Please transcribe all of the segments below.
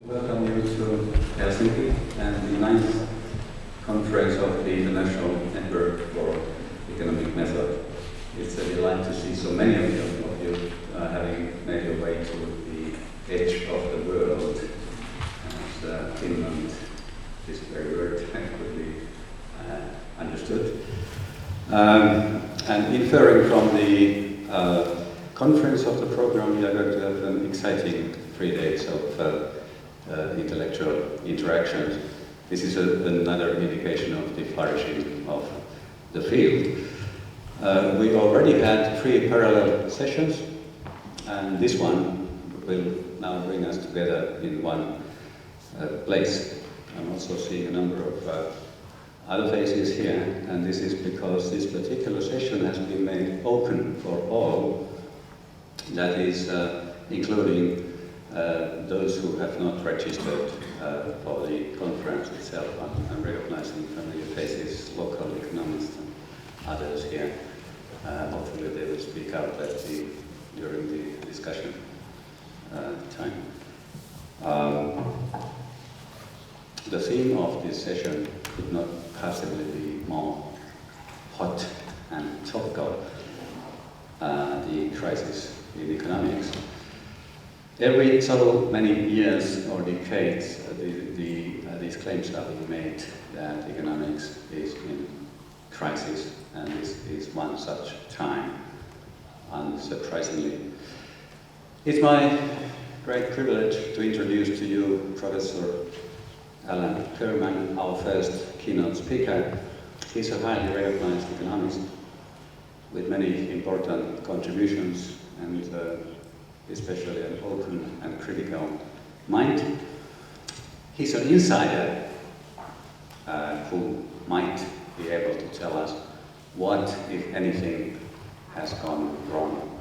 Welcome you to Helsinki and the ninth conference of the International Network for Economic Method. It's a delight to see so many of you having made your way to the edge of the world. As Kirman, this very word could be understood. And inferring from the conference of the program, we are going to have an exciting 3 days of intellectual interactions. This is another indication of the flourishing of the field. We already had 3 parallel sessions, and this one will now bring us together in one place. I'm also seeing a number of other faces here, and this is because this particular session has been made open for all, that is including those who have not registered for the conference itself. I'm recognizing familiar faces, local economists and others here. Hopefully they will speak out during the discussion time. The theme of this session could not possibly be more hot and topical, the crisis in economics. Every so many years or decades, these claims are being made that economics is in crisis, and this is one such time, unsurprisingly. It's my great privilege to introduce to you Professor Kirman, our first keynote speaker. He's a highly recognized economist with many important contributions and especially an open and critical mind. He's an insider who might be able to tell us what, if anything, has gone wrong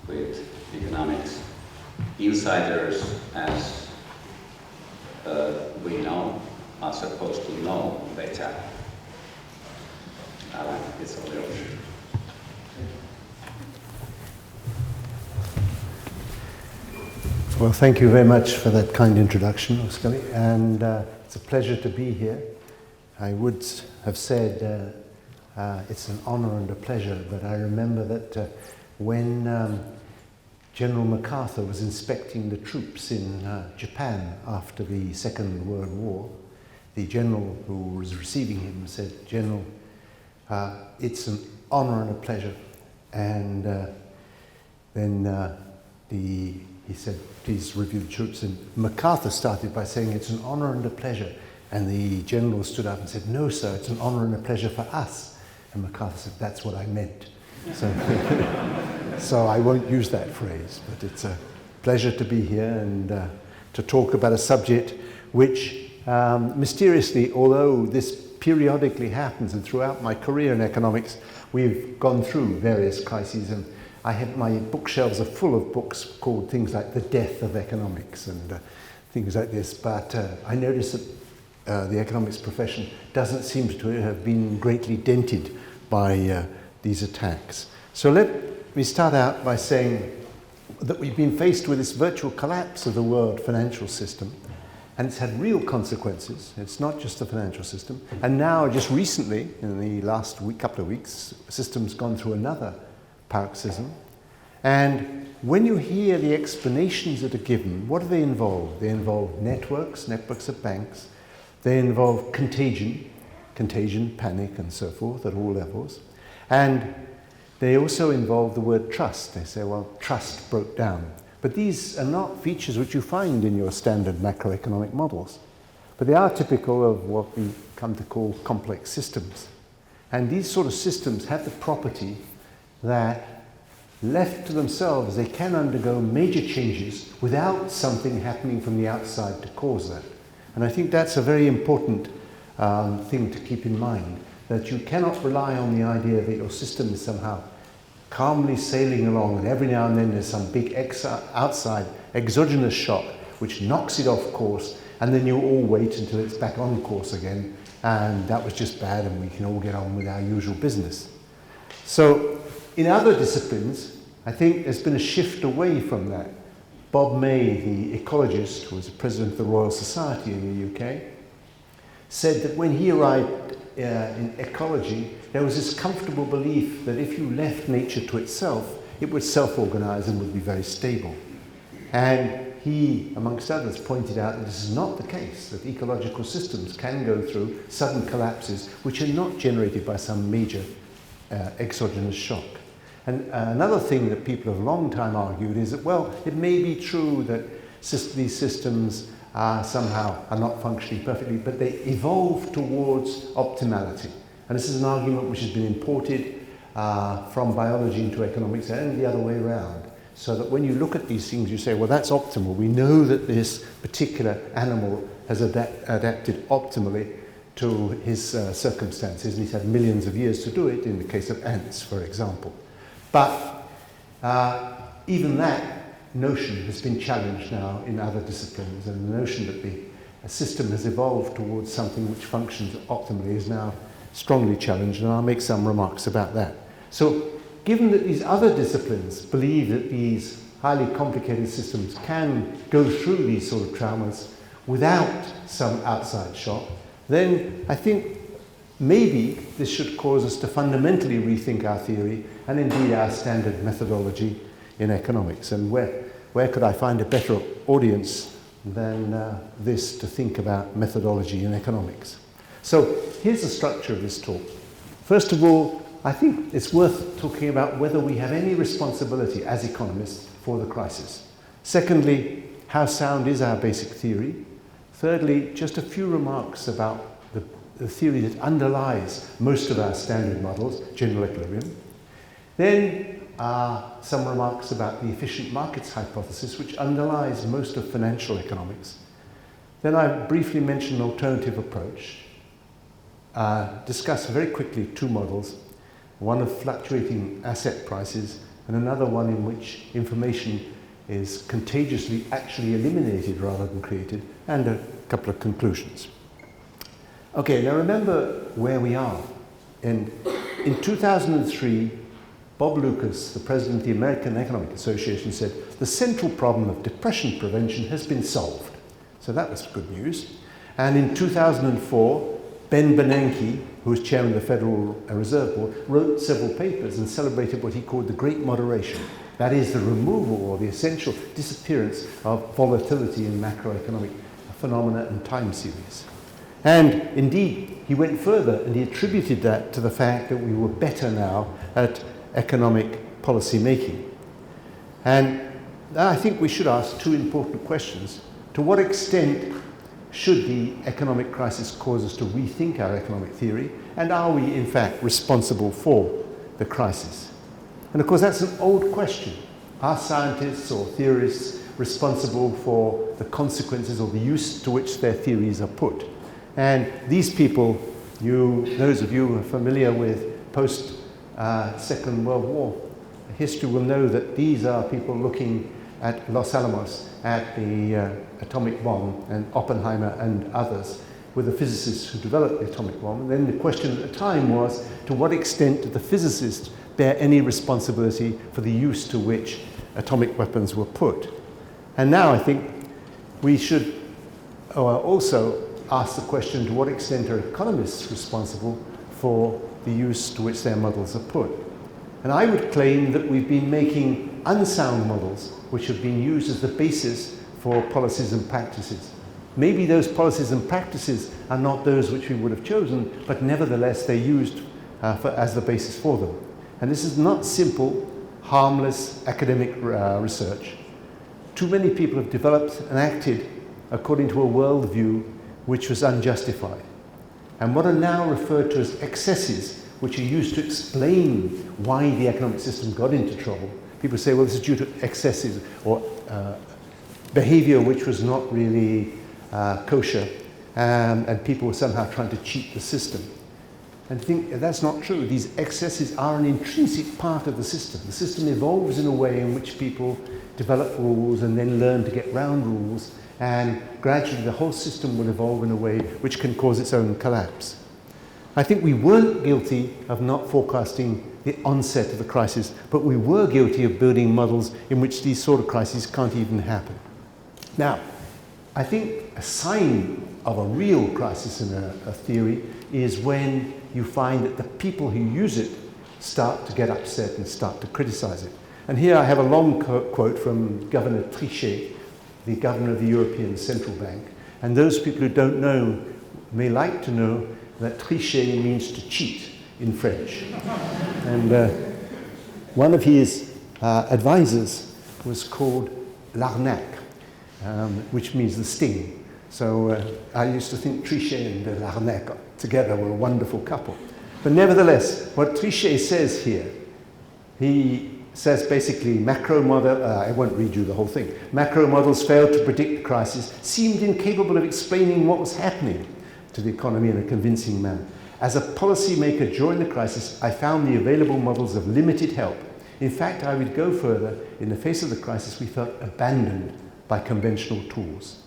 with economics. Insiders, as we know, are supposed to know better. Alan, it's all yours. Well, thank you very much for that kind introduction, Oskari, and it's a pleasure to be here. I would have said it's an honor and a pleasure, but I remember that when General MacArthur was inspecting the troops in Japan after the Second World War, the general who was receiving him said, "General, it's an honor and a pleasure." And then he said, "Please review the troops." And MacArthur started by saying, "It's an honor and a pleasure." And the general stood up and said, "No, sir, it's an honor and a pleasure for us." And MacArthur said, "That's what I meant." So I won't use that phrase, but it's a pleasure to be here and to talk about a subject which mysteriously, although this periodically happens, and throughout my career in economics, we've gone through various crises, and my bookshelves are full of books called things like The Death of Economics and things like this, but I notice that the economics profession doesn't seem to have been greatly dented by these attacks. So let me start out by saying that we've been faced with this virtual collapse of the world financial system, and it's had real consequences. It's not just the financial system. And now, just recently, in the last couple of weeks, the system's gone through another paroxysm. And when you hear the explanations that are given, what do they involve? They involve networks of banks. They involve contagion, panic, and so forth at all levels. And they also involve the word trust. They say, well, trust broke down. But these are not features which you find in your standard macroeconomic models. But they are typical of what we come to call complex systems. And these sort of systems have the property that, left to themselves, they can undergo major changes without something happening from the outside to cause that. And I think that's a very important thing to keep in mind, that you cannot rely on the idea that your system is somehow calmly sailing along, and every now and then there's some big outside exogenous shock which knocks it off course, and then you all wait until it's back on course again, and that was just bad and we can all get on with our usual business. So in other disciplines, I think there's been a shift away from that. Bob May, the ecologist, who was the president of the Royal Society in the UK, said that when he arrived in ecology, there was this comfortable belief that if you left nature to itself, it would self-organize and would be very stable. And he, amongst others, pointed out that this is not the case, that ecological systems can go through sudden collapses which are not generated by some major exogenous shock. And another thing that people have a long time argued is that, well, it may be true that these systems somehow are not functioning perfectly, but they evolve towards optimality. And this is an argument which has been imported from biology into economics and the other way around. So that when you look at these things, you say, well, that's optimal. We know that this particular animal has adapted optimally to his circumstances, and he's had millions of years to do it, in the case of ants, for example. But even that notion has been challenged now in other disciplines, and the notion that a system has evolved towards something which functions optimally is now strongly challenged, and I'll make some remarks about that. So, given that these other disciplines believe that these highly complicated systems can go through these sort of traumas without some outside shock, then I think maybe this should cause us to fundamentally rethink our theory and indeed our standard methodology in economics. And where could I find a better audience than this to think about methodology in economics? So here's the structure of this talk. First of all, I think it's worth talking about whether we have any responsibility as economists for the crisis. Secondly, how sound is our basic theory? Thirdly, just a few remarks about the theory that underlies most of our standard models, general equilibrium. Then some remarks about the efficient markets hypothesis, which underlies most of financial economics. Then I briefly mention an alternative approach, discuss very quickly two models, one of fluctuating asset prices and another one in which information is contagiously actually eliminated rather than created, and a couple of conclusions. Okay, now remember where we are. In 2003, Bob Lucas, the president of the American Economic Association, said the central problem of depression prevention has been solved. So that was good news. And in 2004, Ben Bernanke, who was chairman of the Federal Reserve Board, wrote several papers and celebrated what he called the Great Moderation. That is the removal or the essential disappearance of volatility in macroeconomic phenomena and time series. And indeed, he went further and he attributed that to the fact that we were better now at economic policy making. And I think we should ask two important questions. To what extent should the economic crisis cause us to rethink our economic theory? And are we, in fact, responsible for the crisis? And of course, that's an old question. Are scientists or theorists responsible for the consequences or the use to which their theories are put? And these people, those of you who are familiar with post-Second World War history will know that these are people looking at Los Alamos, at the atomic bomb, and Oppenheimer and others were the physicists who developed the atomic bomb. And then the question at the time was, to what extent did the physicists bear any responsibility for the use to which atomic weapons were put? And now I think we should also ask the question, to what extent are economists responsible for the use to which their models are put? And I would claim that we've been making unsound models which have been used as the basis for policies and practices. Maybe those policies and practices are not those which we would have chosen, but nevertheless they're used as the basis for them. And this is not simple, harmless academic research. Too many people have developed and acted according to a worldview which was unjustified. And what are now referred to as excesses, which are used to explain why the economic system got into trouble. People say, well, this is due to excesses or behavior which was not really kosher, and people were somehow trying to cheat the system. And I think that's not true. These excesses are an intrinsic part of the system. The system evolves in a way in which people develop rules and then learn to get round rules, and gradually the whole system will evolve in a way which can cause its own collapse. I think we weren't guilty of not forecasting the onset of the crisis, but we were guilty of building models in which these sort of crises can't even happen. Now, I think a sign of a real crisis in a theory is when you find that the people who use it start to get upset and start to criticize it. And here I have a long quote from Governor Trichet, the governor of the European Central Bank. And those people who don't know may like to know that Trichet means to cheat in French. And one of his advisors was called l'arnaque, which means the sting. So I used to think Trichet and l'arnaque together were a wonderful couple. But nevertheless, what Trichet says here, he says basically macro model, I won't read you the whole thing, macro models failed to predict the crisis, seemed incapable of explaining what was happening to the economy in a convincing manner. As a policymaker during the crisis, I found the available models of limited help. In fact, I would go further. In the face of the crisis, we felt abandoned by conventional tools.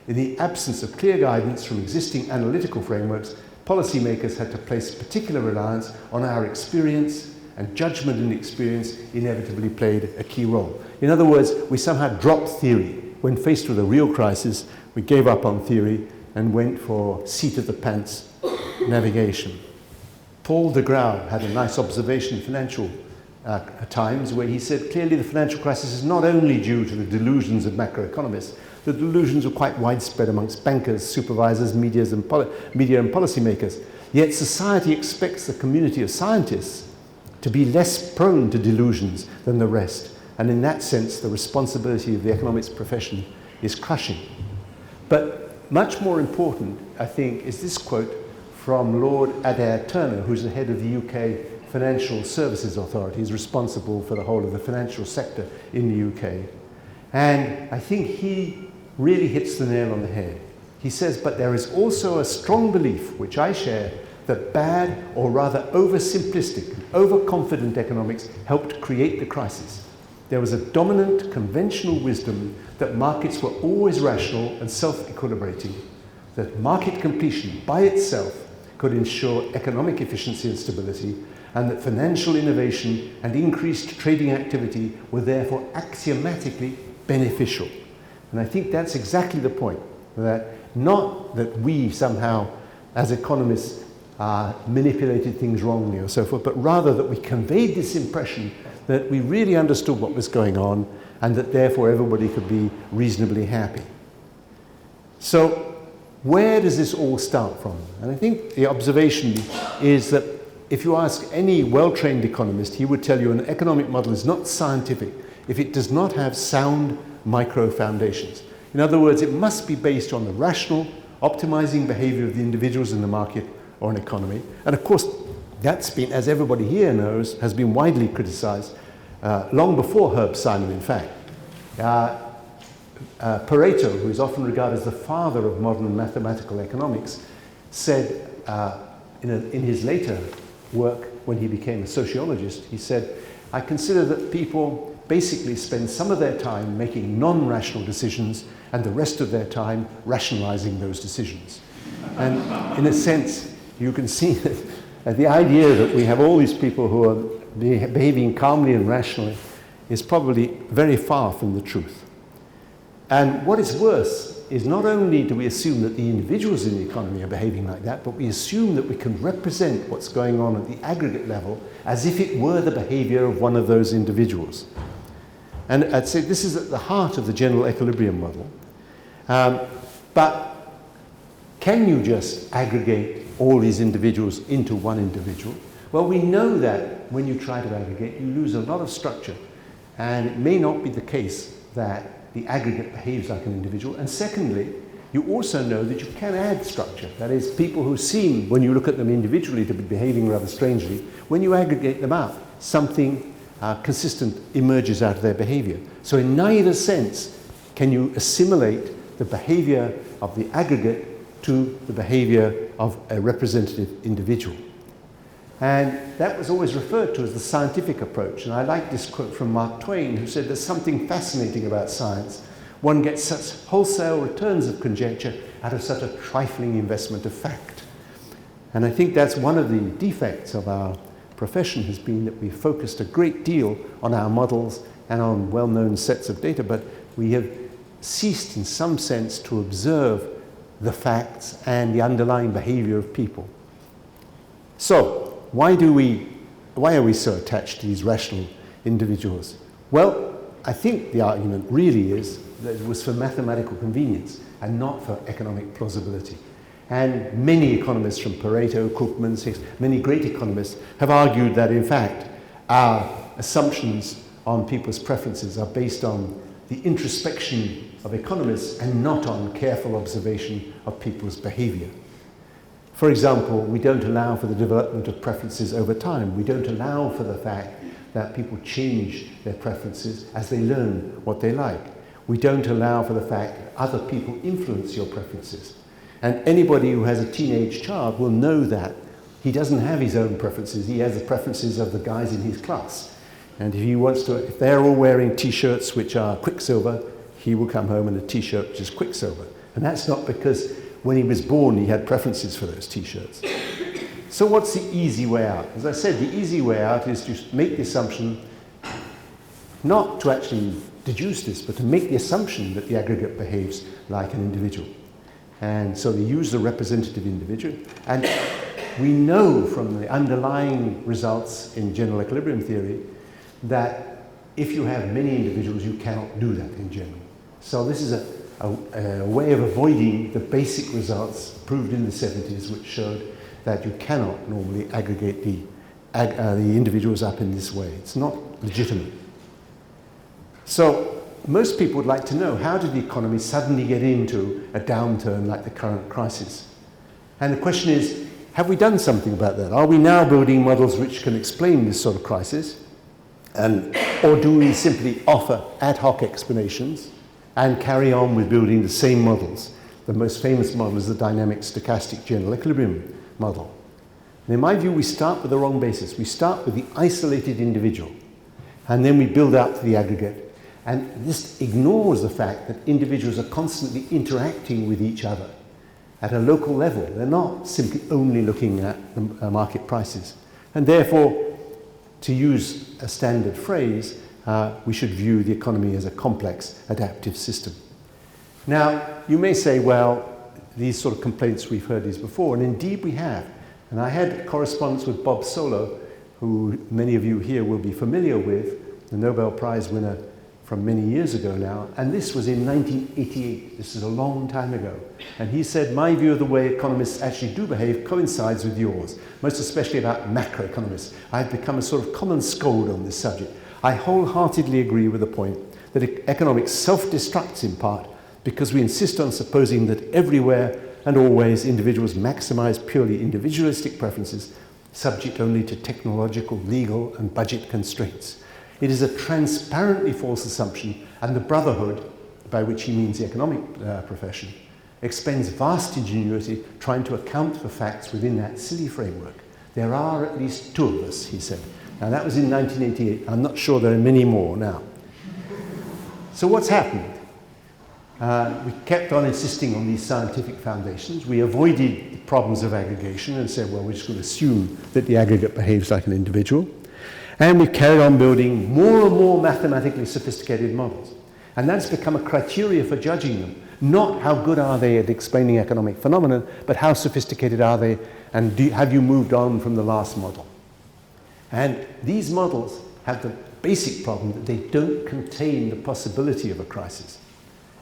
In the absence of clear guidance from existing analytical frameworks, policymakers had to place particular reliance on our experience, and judgment and experience inevitably played a key role. In other words, we somehow dropped theory. When faced with a real crisis, we gave up on theory and went for seat-of-the-pants navigation. Paul de Grauw had a nice observation in Financial Times where he said, clearly the financial crisis is not only due to the delusions of macroeconomists. The delusions are quite widespread amongst bankers, supervisors, media and policymakers. Yet society expects the community of scientists to be less prone to delusions than the rest. And in that sense, the responsibility of the economics profession is crushing. But much more important, I think, is this quote from Lord Adair Turner, who's the head of the UK Financial Services Authority. He's responsible for the whole of the financial sector in the UK. And I think he really hits the nail on the head. He says, but there is also a strong belief, which I share, that bad, or rather oversimplistic, overconfident economics helped create the crisis. There was a dominant conventional wisdom that markets were always rational and self-equilibrating, that market completion by itself could ensure economic efficiency and stability, and that financial innovation and increased trading activity were therefore axiomatically beneficial. And I think that's exactly the point, that not that we somehow, as economists, manipulated things wrongly or so forth, but rather that we conveyed this impression that we really understood what was going on and that therefore everybody could be reasonably happy. So where does this all start from? And I think the observation is that if you ask any well-trained economist, he would tell you an economic model is not scientific if it does not have sound micro foundations. In other words, it must be based on the rational, optimizing behavior of the individuals in the market or an economy. And of course, that's been, as everybody here knows, has been widely criticized long before Herb Simon, in fact. Pareto, who is often regarded as the father of modern mathematical economics, said in his later work, when he became a sociologist, he said, I consider that people basically spend some of their time making non-rational decisions and the rest of their time rationalizing those decisions. And in a sense, you can see that the idea that we have all these people who are behaving calmly and rationally is probably very far from the truth. And what is worse is not only do we assume that the individuals in the economy are behaving like that, but we assume that we can represent what's going on at the aggregate level as if it were the behavior of one of those individuals. And I'd say this is at the heart of the general equilibrium model. But can you just aggregate all these individuals into one individual? Well, we know that when you try to aggregate, you lose a lot of structure. And it may not be the case that the aggregate behaves like an individual. And secondly, you also know that you can add structure. That is, people who seem, when you look at them individually, to be behaving rather strangely, when you aggregate them up, something consistent emerges out of their behavior. So in neither sense can you assimilate the behavior of the aggregate to the behavior of a representative individual. And that was always referred to as the scientific approach. And I like this quote from Mark Twain, who said, there's something fascinating about science. One gets such wholesale returns of conjecture out of such a trifling investment of fact. And I think that's one of the defects of our profession, has been that we've focused a great deal on our models and on well-known sets of data, but we have ceased in some sense to observe the facts and the underlying behavior of people. So, why are we so attached to these rational individuals? Well, I think the argument really is that it was for mathematical convenience and not for economic plausibility. And many economists from Pareto, Krugman, Hicks, many great economists have argued that in fact our assumptions on people's preferences are based on the introspection of economists and not on careful observation of people's behavior. For example, we don't allow for the development of preferences over time. We don't allow for the fact that people change their preferences as they learn what they like. We don't allow for the fact that other people influence your preferences. And anybody who has a teenage child will know that he doesn't have his own preferences. He has the preferences of the guys in his class. And if they're all wearing t-shirts which are Quicksilver, he will come home in a t-shirt which is Quicksilver. And that's not because when he was born he had preferences for those t-shirts. So what's the easy way out? As I said, the easy way out is to make the assumption, not to actually deduce this, but to make the assumption that the aggregate behaves like an individual. And so they use the representative individual. And we know from the underlying results in general equilibrium theory that if you have many individuals, you cannot do that in general. So this is a way of avoiding the basic results proved in the 70s, which showed that you cannot normally aggregate the individuals up in this way. It's not legitimate. So most people would like to know, how did the economy suddenly get into a downturn like the current crisis? And the question is, have we done something about that? Are we now building models which can explain this sort of crisis? Or do we simply offer ad hoc explanations and carry on with building the same models? The most famous model is the dynamic stochastic general equilibrium model. And in my view, we start with the wrong basis. We start with the isolated individual, and then we build out to the aggregate. And this ignores the fact that individuals are constantly interacting with each other at a local level. They're not simply only looking at the market prices. And therefore, to use a standard phrase, we should view the economy as a complex adaptive system. Now, you may say, well, these sort of complaints, we've heard these before, and indeed we have. And I had correspondence with Bob Solow, who many of you here will be familiar with, the Nobel Prize winner from many years ago now, and this was in 1988. This is a long time ago. And he said, my view of the way economists actually do behave coincides with yours, most especially about macroeconomists. I've become a sort of common scold on this subject. I wholeheartedly agree with the point that economics self-destructs in part because we insist on supposing that everywhere and always individuals maximize purely individualistic preferences, subject only to technological, legal, and budget constraints. It is a transparently false assumption, and the brotherhood, by which he means the economic profession, expends vast ingenuity trying to account for facts within that silly framework. There are at least two of us, he said. Now that was in 1988. I'm not sure there are many more now. So what's happened? We kept on insisting on these scientific foundations. We avoided the problems of aggregation and said, well, we're just going to assume that the aggregate behaves like an individual. And we carried on building more and more mathematically sophisticated models. And that's become a criteria for judging them. Not how good are they at explaining economic phenomena, but how sophisticated are they, and have you moved on from the last model? And these models have the basic problem that they don't contain the possibility of a crisis.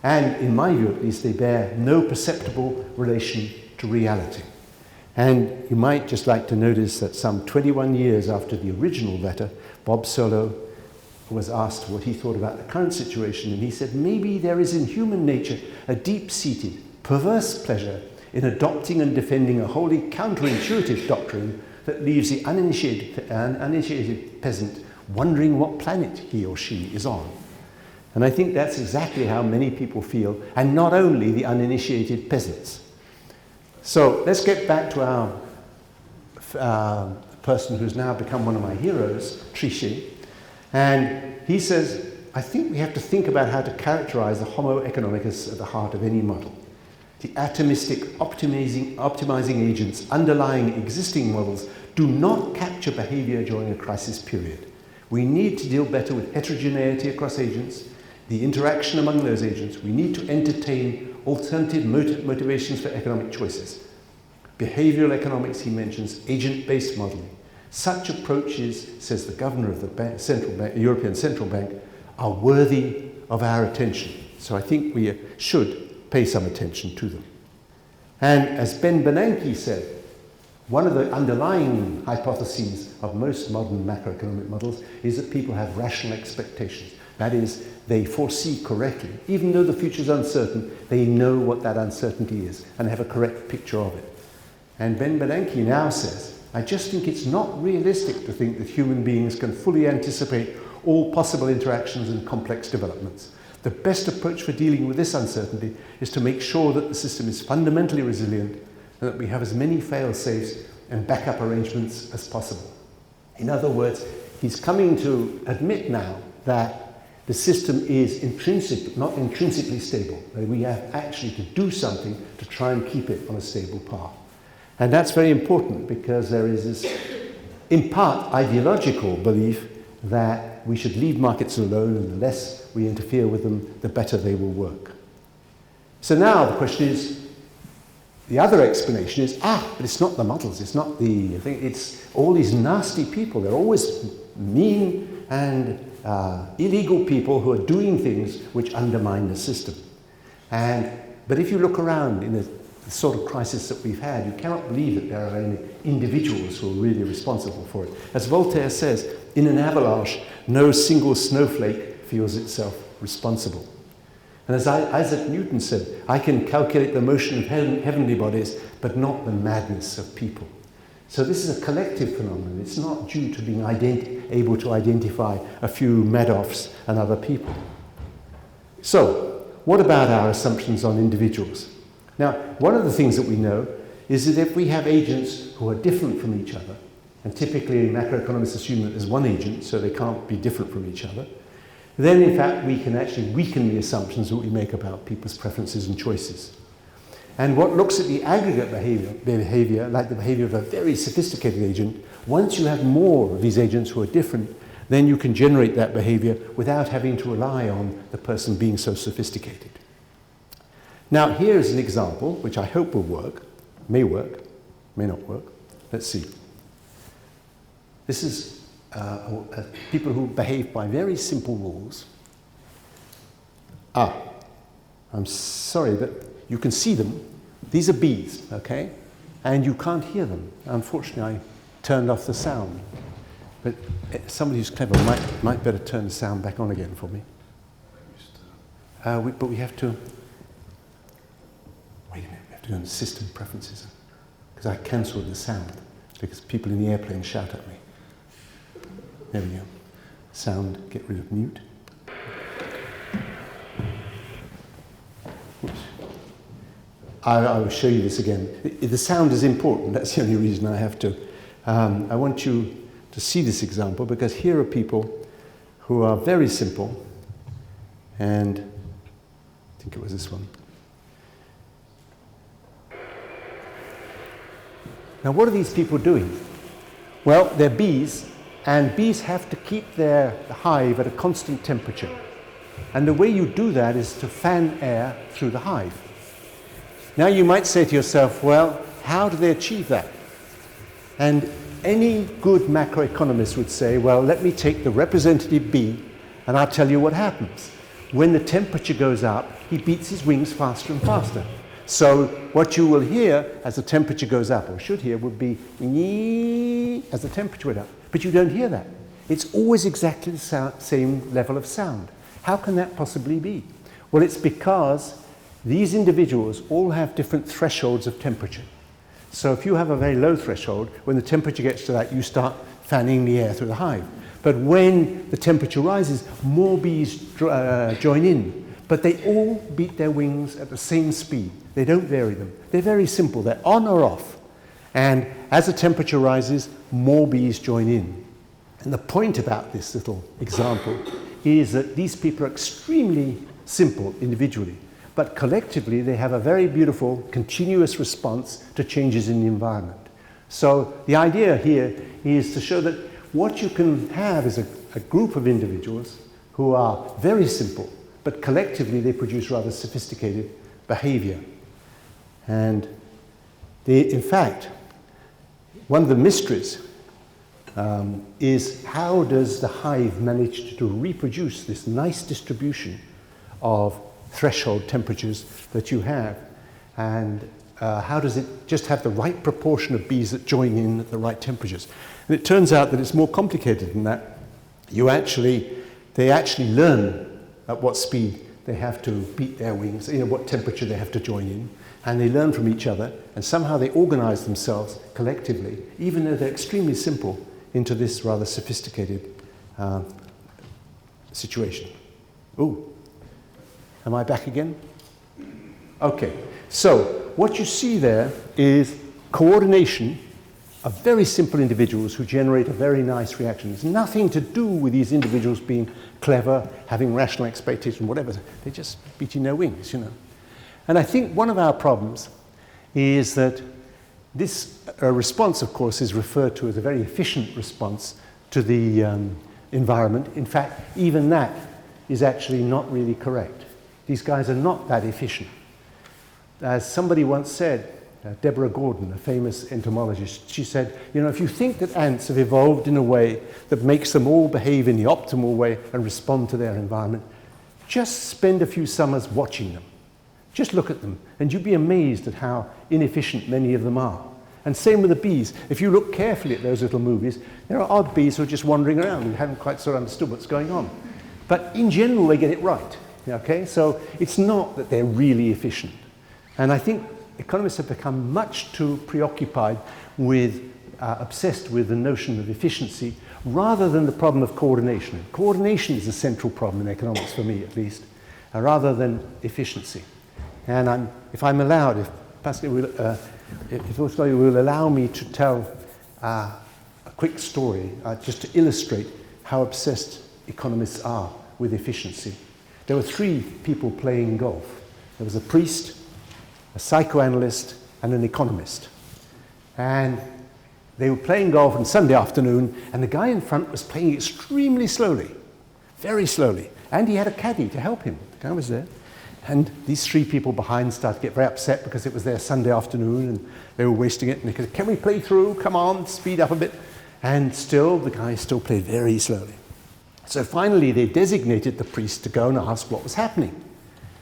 And in my view, at least, they bear no perceptible relation to reality. And you might just like to notice that some 21 years after the original letter, Bob Solow was asked what he thought about the current situation, and he said, maybe there is in human nature a deep-seated, perverse pleasure in adopting and defending a wholly counterintuitive doctrine that leaves the uninitiated peasant wondering what planet he or she is on. And I think that's exactly how many people feel, and not only the uninitiated peasants. So let's get back to our person who's now become one of my heroes, Trichet. And he says, I think we have to think about how to characterize the homo economicus at the heart of any model. The atomistic optimizing agents underlying existing models do not capture behavior during a crisis period. We need to deal better with heterogeneity across agents, the interaction among those agents. We need to entertain alternative motivations for economic choices. Behavioral economics, he mentions, agent-based modeling. Such approaches, says the governor of the European Central Bank, are worthy of our attention. So I think we should pay some attention to them. And as Ben Bernanke said, one of the underlying hypotheses of most modern macroeconomic models is that people have rational expectations. That is, they foresee correctly. Even though the future is uncertain, they know what that uncertainty is and have a correct picture of it. And Ben Bernanke now says, I just think it's not realistic to think that human beings can fully anticipate all possible interactions and complex developments. The best approach for dealing with this uncertainty is to make sure that the system is fundamentally resilient and that we have as many fail-safes and backup arrangements as possible. In other words, he's coming to admit now that the system is not intrinsically stable. That we have actually to do something to try and keep it on a stable path. And that's very important because there is this, in part, ideological belief that we should leave markets alone, and the less we interfere with them, the better they will work. So now the question is, the other explanation is, but it's not the models, it's not the thing, it's all these nasty people. They're always mean and illegal people who are doing things which undermine the system. But if you look around in the sort of crisis that we've had, you cannot believe that there are any individuals who are really responsible for it. As Voltaire says, in an avalanche, no single snowflake feels itself responsible. And as Isaac Newton said, I can calculate the motion of heavenly bodies, but not the madness of people. So this is a collective phenomenon. It's not due to being able to identify a few Madoffs and other people. So, what about our assumptions on individuals? Now, one of the things that we know is that if we have agents who are different from each other, and typically macroeconomists assume that there's one agent, so they can't be different from each other, then in fact we can actually weaken the assumptions that we make about people's preferences and choices. And what looks at the aggregate behavior, like the behavior of a very sophisticated agent, once you have more of these agents who are different, then you can generate that behavior without having to rely on the person being so sophisticated. Now here's an example which I hope will work, may not work. Let's see. This is people who behave by very simple rules. I'm sorry, but you can see them. These are bees, okay? And you can't hear them. Unfortunately, I turned off the sound. But somebody who's clever might better turn the sound back on again for me. But we have to... Wait a minute, we have to go into system preferences. Because I cancelled the sound, because people in the airplane shout at me. There we go. Sound, get rid of mute. Oops. I will show you this again. The sound is important, that's the only reason I have to. I want you to see this example, because here are people who are very simple, and I think it was this one. Now, what are these people doing? Well, they're bees, and bees have to keep their hive at a constant temperature. And the way you do that is to fan air through the hive. Now, you might say to yourself, well, how do they achieve that? And any good macroeconomist would say, well, let me take the representative bee, and I'll tell you what happens. When the temperature goes up, he beats his wings faster and faster. So what you will hear as the temperature goes up, or should hear, would be as the temperature went up. But you don't hear that. It's always exactly the same level of sound. How can that possibly be? Well, it's because these individuals all have different thresholds of temperature. So if you have a very low threshold, when the temperature gets to that, you start fanning the air through the hive. But when the temperature rises, more bees join in. But they all beat their wings at the same speed. They don't vary them. They're very simple. They're on or off. And as the temperature rises, more bees join in. And the point about this little example is that these people are extremely simple individually, but collectively they have a very beautiful continuous response to changes in the environment. So the idea here is to show that what you can have is a group of individuals who are very simple, but collectively they produce rather sophisticated behavior. And in fact, one of the mysteries is how does the hive manage to reproduce this nice distribution of threshold temperatures that you have, and how does it just have the right proportion of bees that join in at the right temperatures? And it turns out that it's more complicated than that. They actually learn at what speed they have to beat their wings, what temperature they have to join in, and they learn from each other, and somehow they organize themselves collectively, even though they're extremely simple, into this rather sophisticated situation. Ooh, am I back again? Okay, so what you see there is coordination of very simple individuals who generate a very nice reaction. It's nothing to do with these individuals being clever, having rational expectation, whatever. They're just beating their wings, And I think one of our problems is that this response, of course, is referred to as a very efficient response to the environment. In fact, even that is actually not really correct. These guys are not that efficient. As somebody once said, Deborah Gordon, a famous entomologist, she said, if you think that ants have evolved in a way that makes them all behave in the optimal way and respond to their environment, just spend a few summers watching them. Just look at them, and you'd be amazed at how inefficient many of them are. And same with the bees. If you look carefully at those little movies, there are odd bees who are just wandering around who haven't quite sort of understood what's going on. But in general, they get it right. Okay? So it's not that they're really efficient. And I think economists have become much too preoccupied with, obsessed with the notion of efficiency rather than the problem of coordination. Coordination is a central problem in economics, for me at least, rather than efficiency. And if I'm allowed, if Pascal will allow me to tell a quick story just to illustrate how obsessed economists are with efficiency. There were 3 people playing golf. There was a priest, a psychoanalyst, and an economist. And they were playing golf on Sunday afternoon, and the guy in front was playing extremely slowly, very slowly. And he had a caddy to help him. The guy was there. And these 3 people behind started to get very upset because it was their Sunday afternoon and they were wasting it. And they said, can we play through? Come on, speed up a bit. And still, the guy still played very slowly. So finally, they designated the priest to go and ask what was happening.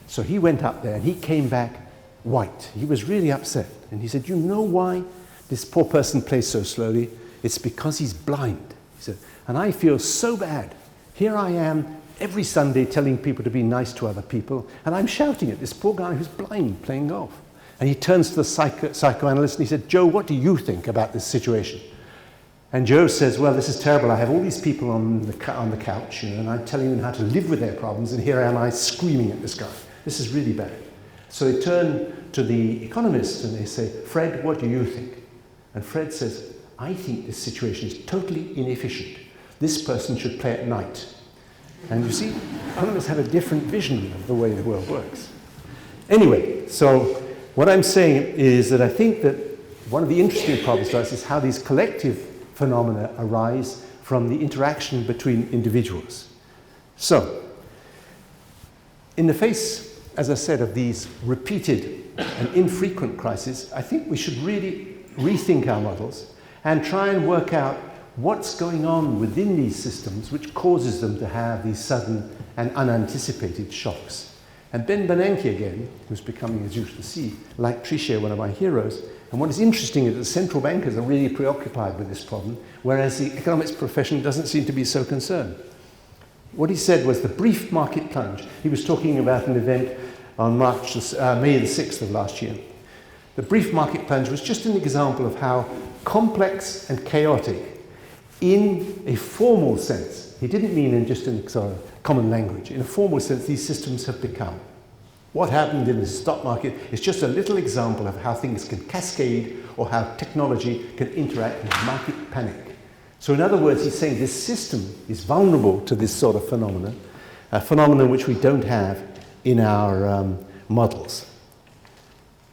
So he went up there and he came back white. He was really upset. And he said, you know why this poor person plays so slowly? It's because he's blind. He said, and I feel so bad. Here I am every Sunday telling people to be nice to other people, and I'm shouting at this poor guy who's blind playing golf. And he turns to the psychoanalyst and he said, Joe, what do you think about this situation? And Joe says, well, this is terrible. I have all these people on the couch, and I'm telling them how to live with their problems, and here am I screaming at this guy. This is really bad. So they turn to the economist and they say, Fred, what do you think? And Fred says, I think this situation is totally inefficient. This person should play at night. And you see, economists have a different vision of the way the world works. Anyway, so what I'm saying is that I think that one of the interesting problems to us is how these collective phenomena arise from the interaction between individuals. So, in the face, as I said, of these repeated and infrequent crises, I think we should really rethink our models and try and work out what's going on within these systems which causes them to have these sudden and unanticipated shocks. And Ben Bernanke again, who's becoming, as you shall see, like Trichet, one of my heroes. And what is interesting is that central bankers are really preoccupied with this problem, whereas the economics profession doesn't seem to be so concerned. What he said was the brief market plunge. He was talking about an event on May the 6th of last year. The brief market plunge was just an example of how complex and chaotic, in a formal sense, he didn't mean in just in sort of common language, in a formal sense, these systems have become. What happened in the stock market is just a little example of how things can cascade or how technology can interact with market panic. So in other words, he's saying this system is vulnerable to this sort of phenomenon, a phenomenon which we don't have in our models.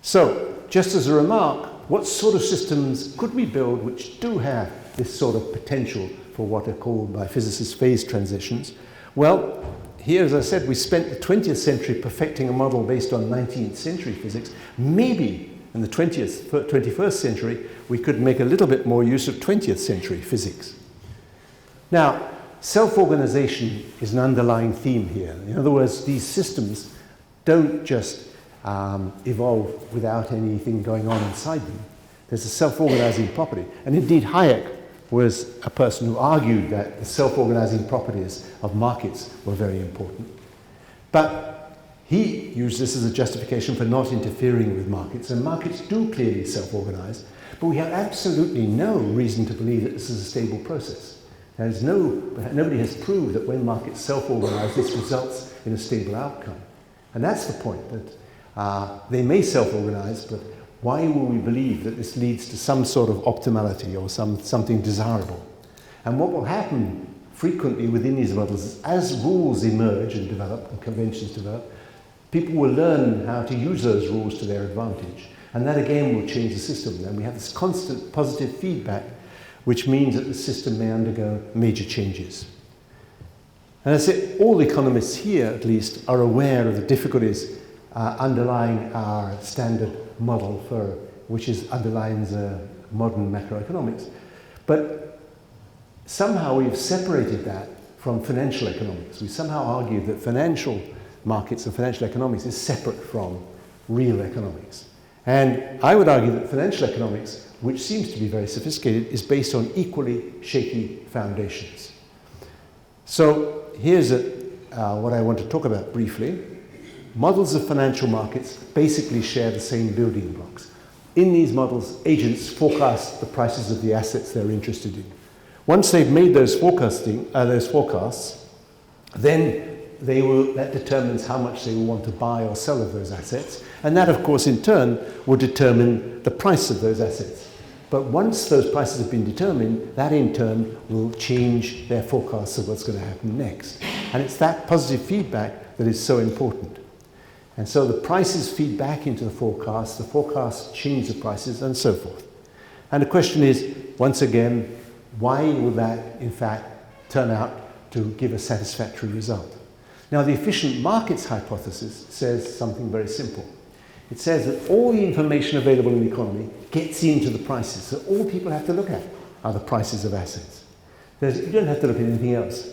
So, just as a remark, what sort of systems could we build which do have this sort of potential for what are called by physicists phase transitions? Well, here, as I said, we spent the 20th century perfecting a model based on 19th century physics. Maybe in the 21st century, we could make a little bit more use of 20th century physics. Now, self-organization is an underlying theme here. In other words, these systems don't just evolve without anything going on inside them. There's a self-organizing property. And indeed, Hayek was a person who argued that the self-organizing properties of markets were very important. But he used this as a justification for not interfering with markets, and markets do clearly self-organize, but we have absolutely no reason to believe that this is a stable process. Nobody has proved that when markets self-organize, this results in a stable outcome. And that's the point, that they may self-organize, but why will we believe that this leads to some sort of optimality or something desirable? And what will happen frequently within these models is as rules emerge and develop and conventions develop, people will learn how to use those rules to their advantage. And that again will change the system. And we have this constant positive feedback, which means that the system may undergo major changes. And I say all economists here, at least, are aware of the difficulties underlying our standard model which underlines modern macroeconomics. But somehow we've separated that from financial economics. We somehow argue that financial markets and financial economics is separate from real economics. And I would argue that financial economics, which seems to be very sophisticated, is based on equally shaky foundations. So here's what I want to talk about briefly. Models of financial markets basically share the same building blocks. In these models, agents forecast the prices of the assets they're interested in. Once they've made those forecasts, then that determines how much they will want to buy or sell of those assets. And that, of course, in turn, will determine the price of those assets. But once those prices have been determined, that in turn will change their forecasts of what's going to happen next. And it's that positive feedback that is so important. And so the prices feed back into the forecasts change the prices, and so forth. And the question is, once again, why will that, in fact, turn out to give a satisfactory result? Now, the efficient markets hypothesis says something very simple. It says that all the information available in the economy gets into the prices. So all people have to look at are the prices of assets. You don't have to look at anything else.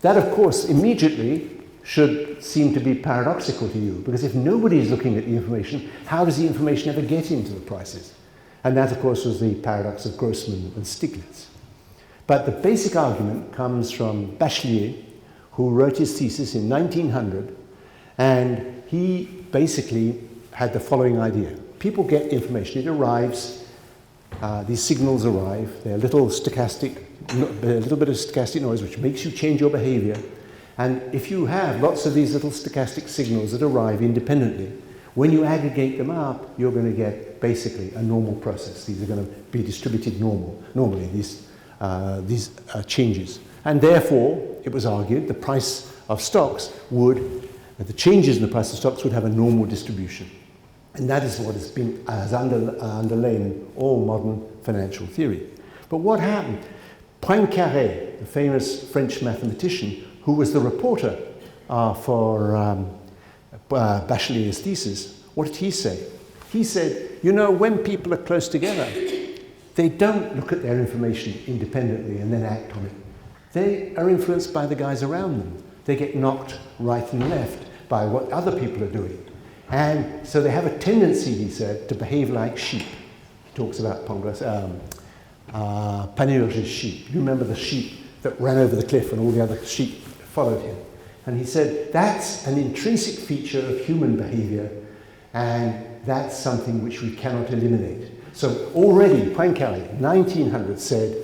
That, of course, immediately should seem to be paradoxical to you, because if nobody is looking at the information, how does the information ever get into the prices? And that, of course, was the paradox of Grossman and Stiglitz. But the basic argument comes from Bachelier, who wrote his thesis in 1900, and he basically had the following idea. People get information, it arrives, these signals arrive, they're a little bit of stochastic noise which makes you change your behavior. And if you have lots of these little stochastic signals that arrive independently, when you aggregate them up, you're going to get basically a normal process. These are going to be distributed normally, these changes. And therefore, it was argued, the price of stocks the changes in the price of stocks would have a normal distribution. And that is what has underlain all modern financial theory. But what happened? Poincaré, the famous French mathematician, who was the reporter for Bachelier's thesis, what did he say? He said, you know, when people are close together, they don't look at their information independently and then act on it. They are influenced by the guys around them. They get knocked right and left by what other people are doing. And so they have a tendency, he said, to behave like sheep. He talks about Panurge's sheep. You remember the sheep that ran over the cliff and all the other sheep followed him. And he said, that's an intrinsic feature of human behavior, and that's something which we cannot eliminate. So already, Poincaré, 1900, said,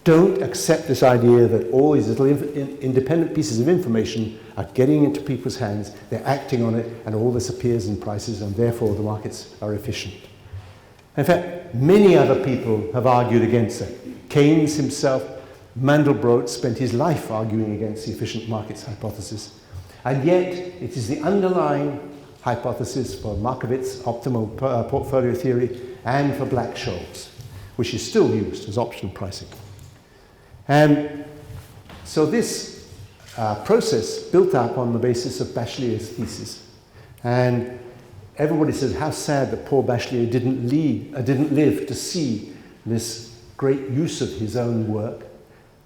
don't accept this idea that all these little independent pieces of information are getting into people's hands, they're acting on it, and all this appears in prices, and therefore the markets are efficient. In fact, many other people have argued against that. Keynes himself, Mandelbrot spent his life arguing against the efficient markets hypothesis. And yet, it is the underlying hypothesis for Markowitz optimal portfolio theory and for Black-Scholes, which is still used as option pricing. And so this process built up on the basis of Bachelier's thesis. And everybody says how sad that poor Bachelier didn't live to see this great use of his own work.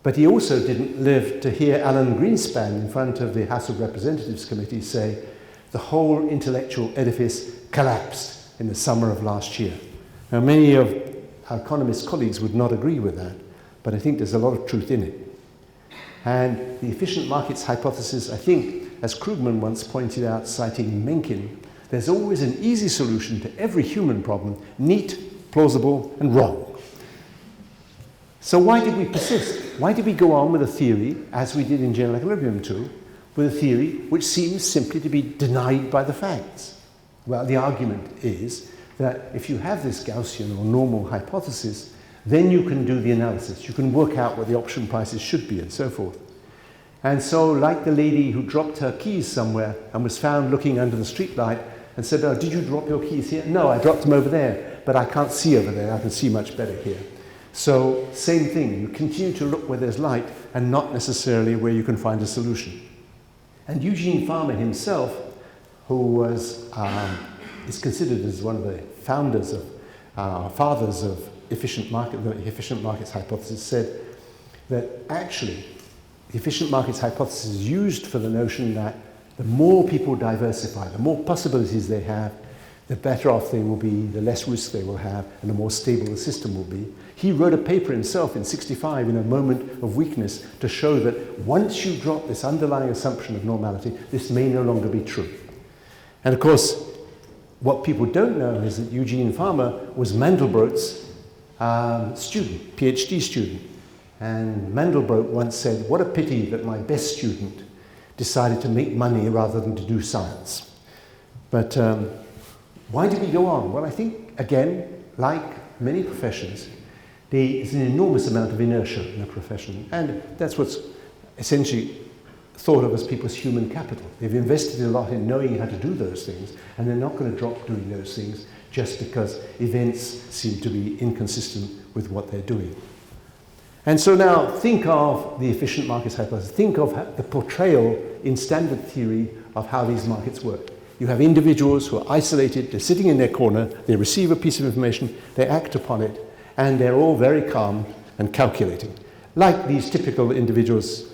But he also didn't live to hear Alan Greenspan in front of the House of Representatives Committee say the whole intellectual edifice collapsed in the summer of last year. Now, many of our economist colleagues would not agree with that, but I think there's a lot of truth in it. And the efficient markets hypothesis, I think, as Krugman once pointed out, citing Mencken, there's always an easy solution to every human problem, neat, plausible, and wrong. So why did we persist? Why did we go on with a theory, as we did in General Equilibrium 2, with a theory which seems simply to be denied by the facts? Well, the argument is that if you have this Gaussian or normal hypothesis, then you can do the analysis. You can work out what the option prices should be and so forth. And so, like the lady who dropped her keys somewhere and was found looking under the streetlight and said, "Oh, did you drop your keys here?" "No, I dropped them over there, but I can't see over there. I can see much better here." So, same thing. You continue to look where there's light and not necessarily where you can find a solution. And Eugene Farmer himself, who was, is considered as one of the founders of, fathers of the efficient markets hypothesis, said that actually the efficient markets hypothesis is used for the notion that the more people diversify, the more possibilities they have, the better off they will be, the less risk they will have, and the more stable the system will be. He wrote a paper himself in '65 in a moment of weakness to show that once you drop this underlying assumption of normality, this may no longer be true. And of course, what people don't know is that Eugene Farmer was Mandelbrot's student, PhD student. And Mandelbrot once said, "What a pity that my best student decided to make money rather than to do science." But why did we go on? Well, I think, again, like many professions, there is an enormous amount of inertia in a profession. And that's what's essentially thought of as people's human capital. They've invested a lot in knowing how to do those things, and they're not going to drop doing those things just because events seem to be inconsistent with what they're doing. And so now think of the efficient markets hypothesis. Think of the portrayal in standard theory of how these markets work. You have individuals who are isolated, they're sitting in their corner, they receive a piece of information, they act upon it, and they're all very calm and calculating. Like these typical individuals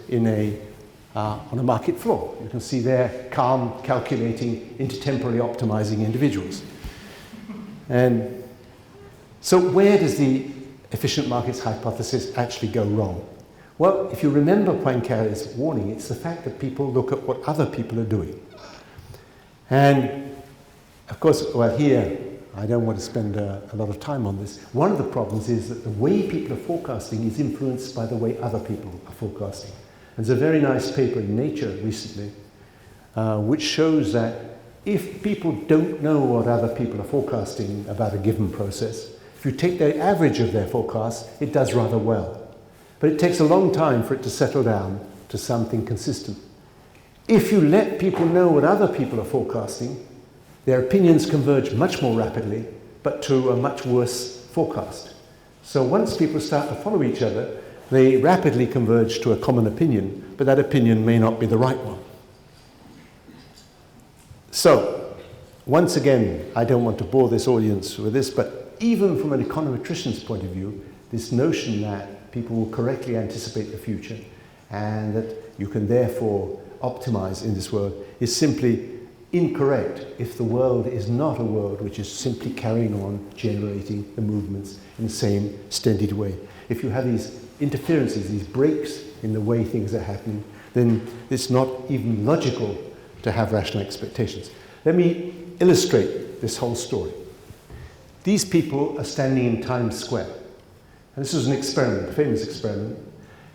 on a market floor. You can see they're calm, calculating, intertemporally optimizing individuals. And so where does the efficient markets hypothesis actually go wrong? Well, if you remember Poincaré's warning, it's the fact that people look at what other people are doing. And of course, well, here, I don't want to spend a lot of time on this. One of the problems is that the way people are forecasting is influenced by the way other people are forecasting. There's a very nice paper in Nature recently, which shows that if people don't know what other people are forecasting about a given process, if you take the average of their forecasts, it does rather well. But it takes a long time for it to settle down to something consistent. If you let people know what other people are forecasting, their opinions converge much more rapidly, but to a much worse forecast. So once people start to follow each other, they rapidly converge to a common opinion, but that opinion may not be the right one. So, once again, I don't want to bore this audience with this, but even from an econometrician's point of view, this notion that people will correctly anticipate the future and that you can therefore optimize in this world is simply incorrect if the world is not a world which is simply carrying on generating the movements in the same steadied way. If you have these interferences, these breaks in the way things are happening, then it's not even logical to have rational expectations. Let me illustrate this whole story. These people are standing in Times Square. And this was an experiment, a famous experiment.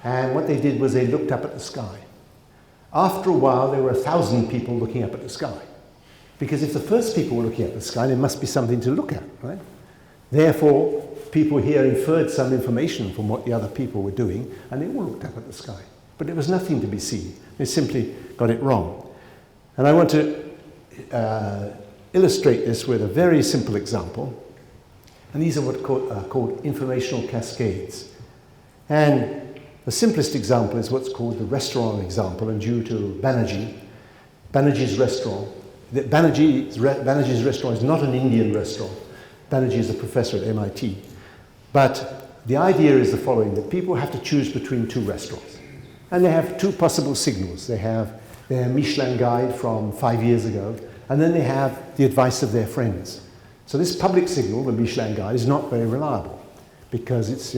And what they did was they looked up at the sky. After a while, there were 1,000 people looking up at the sky. Because if the first people were looking at the sky, there must be something to look at, right? Therefore, people here inferred some information from what the other people were doing, and they all looked up at the sky. But there was nothing to be seen. They simply got it wrong. And I want to illustrate this with a very simple example. And these are what are called informational cascades. And the simplest example is what's called the restaurant example, and due to Banerjee's restaurant. Banerjee's restaurant is not an Indian restaurant. Banerjee is a professor at MIT. But the idea is the following, that people have to choose between two restaurants. And they have two possible signals. They have their Michelin guide from 5 years ago, and then they have the advice of their friends. So this public signal, the Michelin guide, is not very reliable because it's,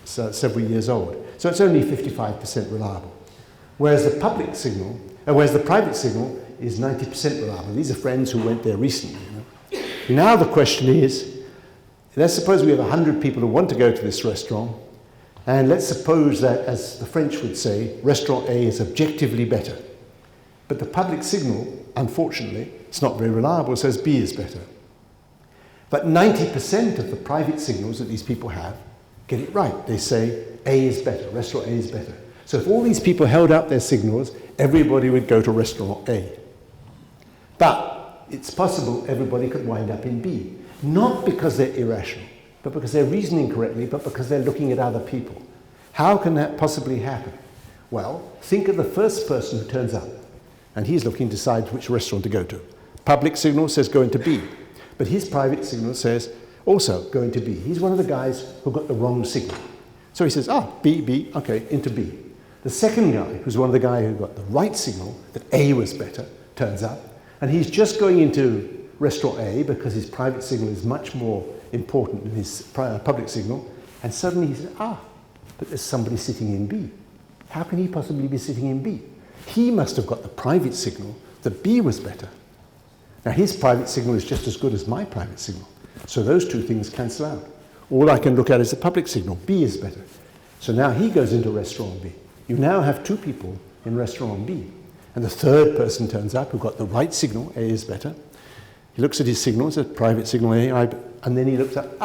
several years old. So it's only 55% reliable. Whereas the private signal is 90% reliable. These are friends who went there recently. Now the question is, let's suppose we have 100 people who want to go to this restaurant, and let's suppose that, as the French would say, restaurant A is objectively better. But the public signal, unfortunately, it's not very reliable, says B is better. But 90% of the private signals that these people have get it right. They say A is better, restaurant A is better. So if all these people held up their signals, everybody would go to restaurant A. But it's possible everybody could wind up in B. Not because they're irrational, but because they're reasoning correctly, but because they're looking at other people. How can that possibly happen? Well, think of the first person who turns up, and he's looking to decide which restaurant to go to. Public signal says go into B, but his private signal says also go into B. He's one of the guys who got the wrong signal. So he says, B, okay, into B. The second guy, who's one of the guys who got the right signal, that A was better, turns up, and he's just going into restaurant A because his private signal is much more important than his public signal, and suddenly he says, but there's somebody sitting in B. How can he possibly be sitting in B? He must have got the private signal that B was better. Now his private signal is just as good as my private signal, so those two things cancel out. All I can look at is the public signal, B is better. So now he goes into restaurant B. You now have two people in restaurant B. And the third person turns up who got the right signal, A is better. He looks at his signal, says private signal A, and then he looks up,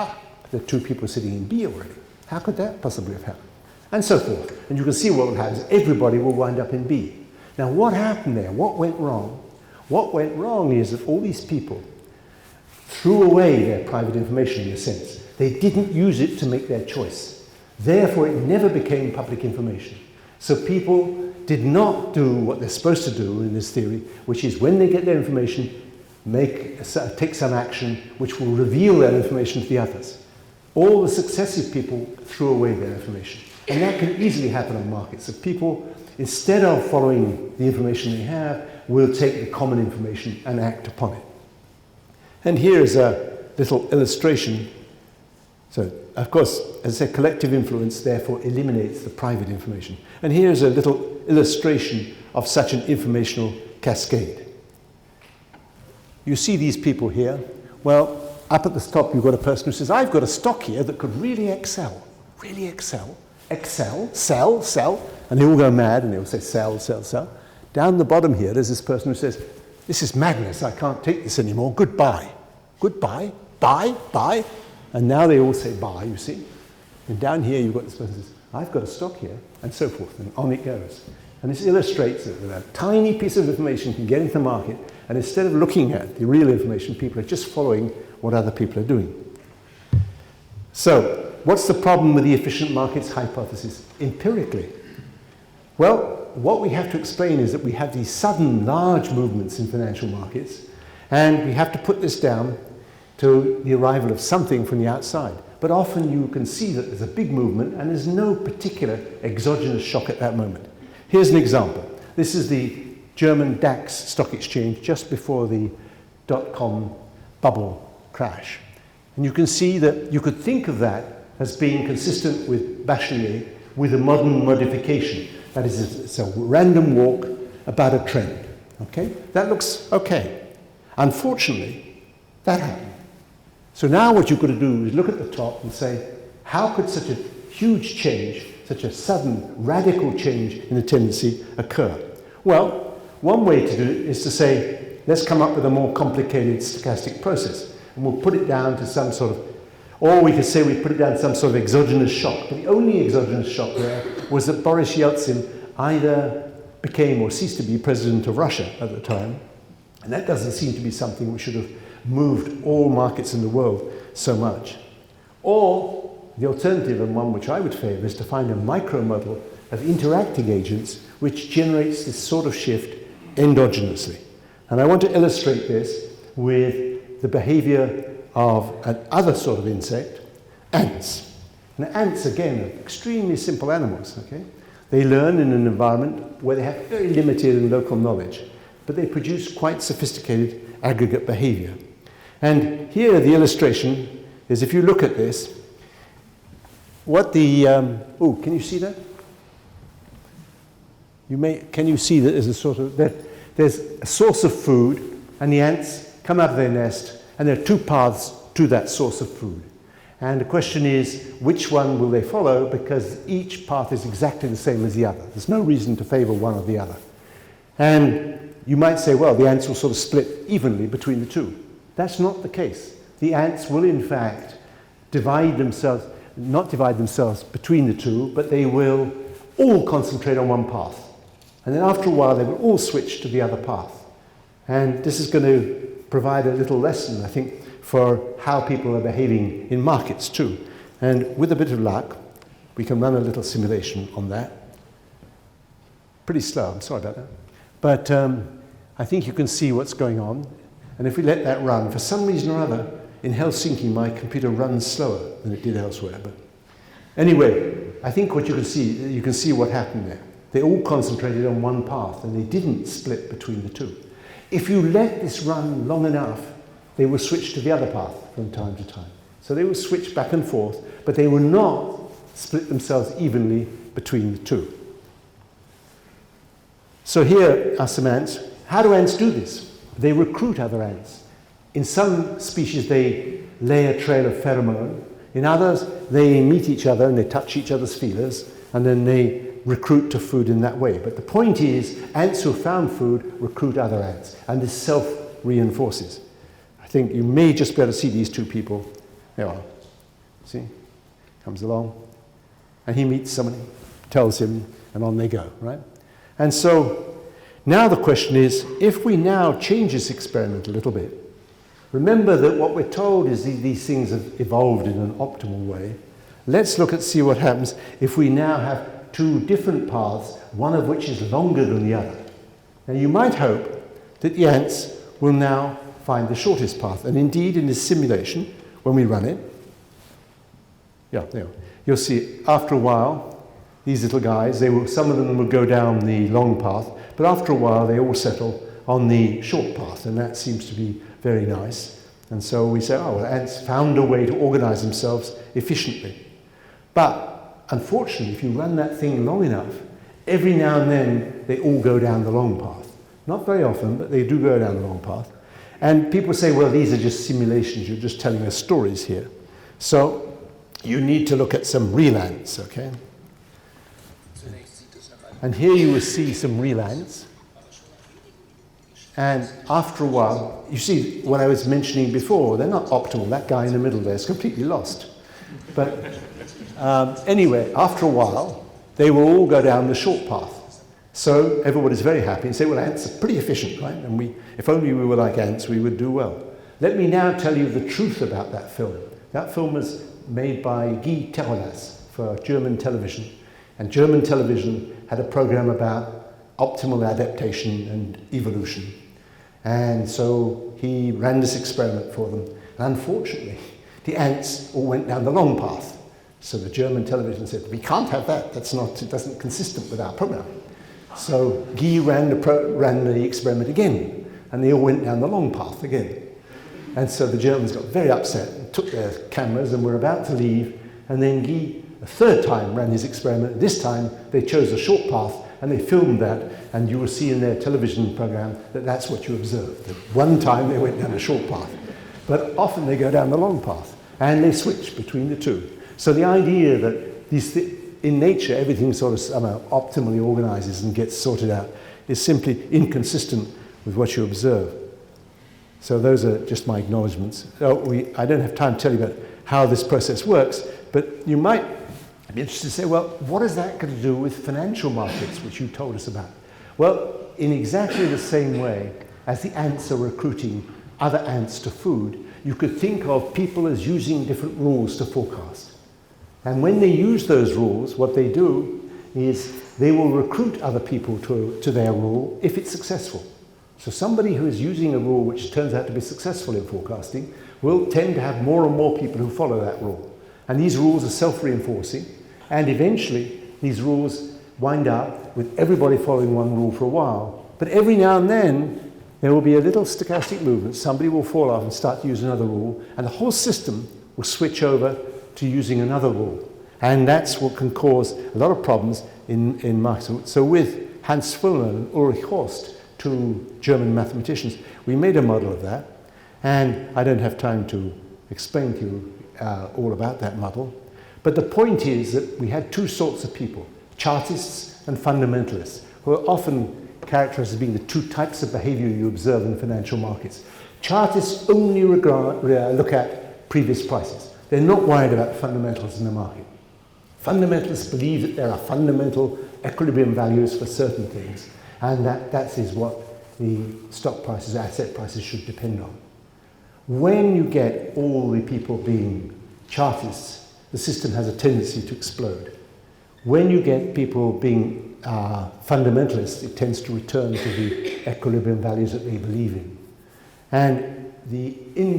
there are two people sitting in B already. How could that possibly have happened? And so forth. And you can see what will happen is everybody will wind up in B. Now what happened there? What went wrong? What went wrong is that all these people threw away their private information in a sense. They didn't use it to make their choice. Therefore, it never became public information. So people did not do what they're supposed to do in this theory, which is when they get their information, take some action which will reveal that information to the others. All the successive people threw away their information. And that can easily happen on markets. So people, instead of following the information they have, will take the common information and act upon it. And here is a little illustration. So, of course, as I said, collective influence therefore eliminates the private information. And here's a little illustration of such an informational cascade. You see these people here. Well, up at the top you've got a person who says, I've got a stock here that could really excel, sell, and they all go mad and they all say sell. Down the bottom here there's this person who says, this is madness, I can't take this anymore, goodbye, buy. And now they all say buy, you see. And down here you've got this person who says, I've got a stock here, and so forth, and on it goes. And this illustrates that with a tiny piece of information can get into the market, and instead of looking at the real information, people are just following what other people are doing. So, what's the problem with the efficient markets hypothesis empirically? Well, what we have to explain is that we have these sudden large movements in financial markets, and we have to put this down to the arrival of something from the outside. But often you can see that there's a big movement and there's no particular exogenous shock at that moment. Here's an example. This is the German DAX stock exchange just before the dot-com bubble crash. And you can see that you could think of that as being consistent with Bachelier with a modern modification. That is, it's a random walk about a trend. Okay? That looks okay. Unfortunately, that happened. So now what you've got to do is look at the top and say, how could such a huge change, such a sudden, radical change in the tendency occur? Well, one way to do it is to say, let's come up with a more complicated stochastic process. And we'll put it down to some sort of, or we could say we put it down to some sort of exogenous shock. But the only exogenous shock there was that Boris Yeltsin either became or ceased to be president of Russia at the time, And that doesn't seem to be something which should have moved all markets in the world so much. Or the alternative, and one which I would favor, is to find a micro model of interacting agents which generates this sort of shift endogenously. And I want to illustrate this with the behavior of another sort of insect, ants. And ants, again, are extremely simple animals, okay? They learn in an environment where they have very limited and local knowledge, but they produce quite sophisticated aggregate behavior. And here the illustration is, if you look at this, what the, can you see that? Can you see that there's a sort of, there's a source of food, and the ants come out of their nest, and there are two paths to that source of food. And the question is, which one will they follow? Because each path is exactly the same as the other. There's no reason to favor one or the other. And you might say, well, the ants will sort of split evenly between the two. That's not the case. The ants will, in fact, not divide themselves between the two, but they will all concentrate on one path. And then after a while, they will all switch to the other path. And this is going to provide a little lesson, I think, for how people are behaving in markets too. And with a bit of luck, we can run a little simulation on that. Pretty slow, I'm sorry about that. But I think you can see what's going on. And if we let that run, for some reason or other, in Helsinki, my computer runs slower than it did elsewhere. But anyway, I think what you can see what happened there. They all concentrated on one path, and they didn't split between the two. If you let this run long enough, they will switch to the other path from time to time. So they will switch back and forth, but they will not split themselves evenly between the two. So here are some ants. How do ants do this? They recruit other ants. In some species, they lay a trail of pheromone. In others, they meet each other and they touch each other's feelers, and then they recruit to food in that way. But the point is, ants who found food recruit other ants, and this self-reinforces. I think you may just be able to see these two people. There are. See? Comes along, and he meets somebody, tells him, and on they go, right? And so now the question is, if we now change this experiment a little bit, remember that what we're told is these things have evolved in an optimal way. Let's look at see what happens if we now have two different paths, one of which is longer than the other. Now you might hope that the ants will now find the shortest path. And indeed, in this simulation, when we run it, you'll see after a while, these little guys, some of them will go down the long path, but after a while they all settle on the short path, and that seems to be very nice. And so we say, oh, well, ants found a way to organize themselves efficiently. But unfortunately, if you run that thing long enough, every now and then they all go down the long path. Not very often, but they do go down the long path. And people say, well, these are just simulations, you're just telling us stories here. So you need to look at some real ants, okay? And here you will see some real ants. And after a while, you see what I was mentioning before, they're not optimal. That guy in the middle there is completely lost. But anyway, after a while, they will all go down the short path. So everybody's very happy and say, well, ants are pretty efficient, right? And if only we were like ants, we would do well. Let me now tell you the truth about that film. That film was made by Guy Terrelas for German television. And German television had a program about optimal adaptation and evolution. And so he ran this experiment for them. And unfortunately, the ants all went down the long path. So the German television said, we can't have that. It doesn't consistent with our program. So Guy ran the experiment again, and they all went down the long path again. And so the Germans got very upset and took their cameras and were about to leave. And then Guy, a third time, ran his experiment. This time, they chose a short path, and they filmed that. And you will see in their television program that that's what you observed. That one time, they went down a short path. But often, they go down the long path, and they switch between the two. So the idea that in nature, everything sort of somehow optimally organizes and gets sorted out is simply inconsistent with what you observe. So those are just my acknowledgements. I don't have time to tell you about how this process works, but you might be interested to say, well, what is that going to do with financial markets, which you told us about? Well, in exactly the same way, as the ants are recruiting other ants to food, you could think of people as using different rules to forecast. And when they use those rules, what they do is they will recruit other people to their rule if it's successful. So somebody who is using a rule which turns out to be successful in forecasting will tend to have more and more people who follow that rule. And these rules are self-reinforcing, and eventually these rules wind up with everybody following one rule for a while. But every now and then there will be a little stochastic movement. Somebody will fall off and start to use another rule, and the whole system will switch over to using another rule. And that's what can cause a lot of problems in markets. So with Hans Fullmann and Ulrich Horst, two German mathematicians, we made a model of that. And I don't have time to explain to you all about that model. But the point is that we had two sorts of people, chartists and fundamentalists, who are often characterized as being the two types of behavior you observe in financial markets. Chartists only look at previous prices. They're not worried about fundamentals in the market. Fundamentalists believe that there are fundamental equilibrium values for certain things, and that is what the stock prices, asset prices should depend on. When you get all the people being chartists, the system has a tendency to explode. When you get people being fundamentalists, it tends to return to the equilibrium values that they believe in. And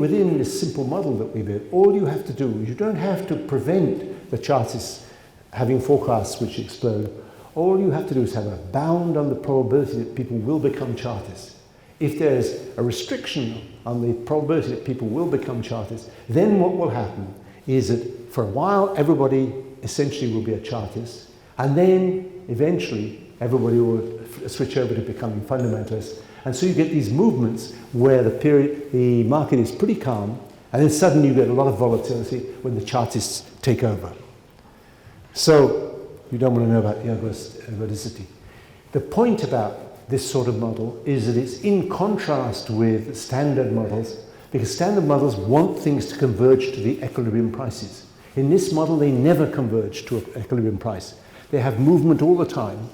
within this simple model that we built, all you have to do is you don't have to prevent the chartists having forecasts which explode. All you have to do is have a bound on the probability that people will become chartists. If there's a restriction on the probability that people will become chartists, then what will happen is that for a while everybody essentially will be a chartist, and then eventually everybody will switch over to becoming fundamentalists. And so you get these movements where the market is pretty calm, and then suddenly you get a lot of volatility when the chartists take over. So you don't want to know about ergodicity. The point about this sort of model is that it's in contrast with standard models, because standard models want things to converge to the equilibrium prices. In this model, they never converge to an equilibrium price. They have movement all the time,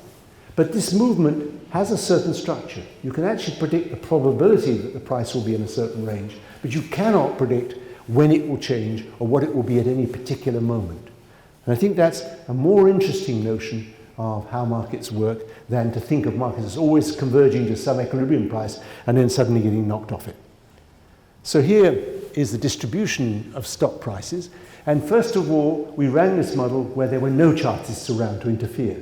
but this movement has a certain structure. You can actually predict the probability that the price will be in a certain range, but you cannot predict when it will change or what it will be at any particular moment. And I think that's a more interesting notion of how markets work than to think of markets as always converging to some equilibrium price and then suddenly getting knocked off it. So here is the distribution of stock prices. And first of all, we ran this model where there were no chartists around to interfere.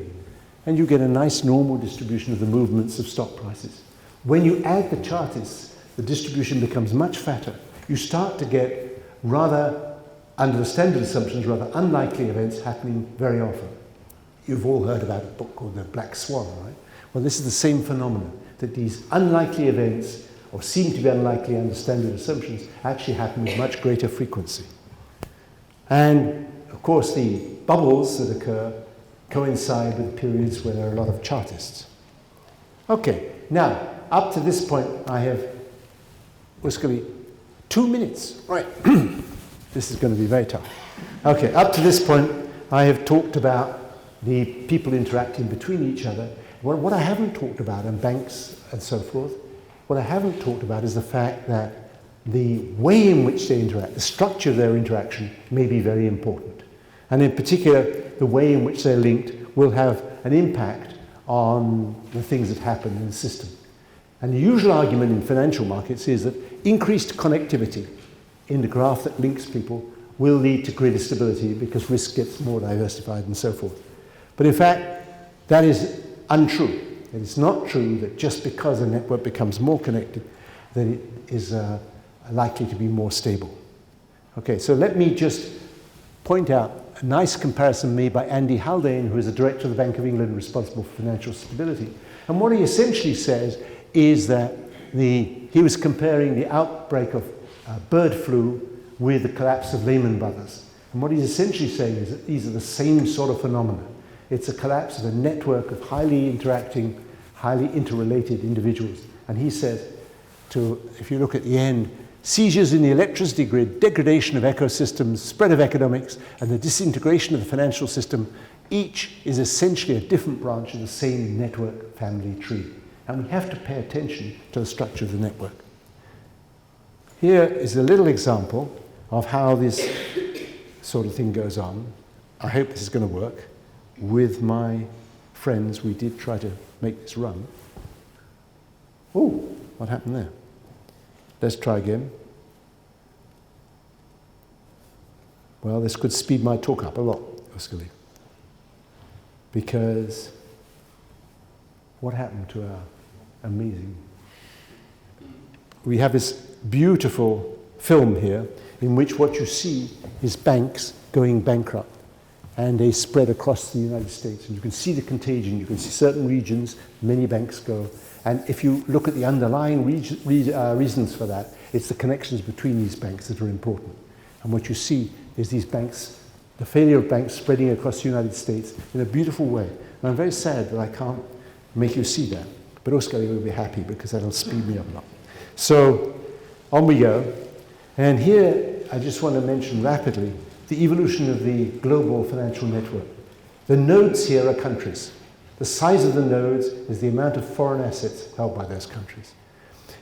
And you get a nice normal distribution of the movements of stock prices. When you add the chartists, the distribution becomes much fatter. You start to get rather, under the standard assumptions, rather unlikely events happening very often. You've all heard about a book called The Black Swan, right? Well, this is the same phenomenon, that these unlikely events, or seem to be unlikely under standard assumptions, actually happen with much greater frequency. And, of course, the bubbles that occur coincide with periods where there are a lot of chartists. Okay, now, up to this point, I have, what's going to be 2 minutes, right? This is going to be very tough. Okay, up to this point, I have talked about the people interacting between each other. What I haven't talked about, and banks and so forth, what I haven't talked about is the fact that the way in which they interact, the structure of their interaction may be very important. And in particular, the way in which they're linked will have an impact on the things that happen in the system. And the usual argument in financial markets is that increased connectivity in the graph that links people will lead to greater stability because risk gets more diversified and so forth. But in fact, that is untrue. It is not true that just because a network becomes more connected, that it is likely to be more stable. Okay, so let me just point out a nice comparison made by Andy Haldane, who is the director of the Bank of England responsible for financial stability. And what he essentially says is that he was comparing the outbreak of bird flu with the collapse of Lehman Brothers. And what he's essentially saying is that these are the same sort of phenomena. It's a collapse of a network of highly interacting, highly interrelated individuals. And he says, if you look at the end, seizures in the electricity grid, degradation of ecosystems, spread of economics, and the disintegration of the financial system, each is essentially a different branch of the same network family tree. and we have to pay attention to the structure of the network. Here is a little example of how this sort of thing goes on. I hope this is going to work. With my friends, we did try to make this run. Oh, what happened there? Let's try again. Well, this could speed my talk up a lot, Oskali. Because what happened to our amazing... We have this beautiful film here in which what you see is banks going bankrupt, and they spread across the United States. And you can see the contagion. You can see certain regions, many banks go. And if you look at the underlying reasons for that, it's the connections between these banks that are important. And what you see is these banks, the failure of banks spreading across the United States in a beautiful way. And I'm very sad that I can't make you see that. But Oskari will be happy because that'll speed me up a lot. So on we go. And here I just want to mention rapidly the evolution of the global financial network. The nodes here are countries. The size of the nodes is the amount of foreign assets held by those countries.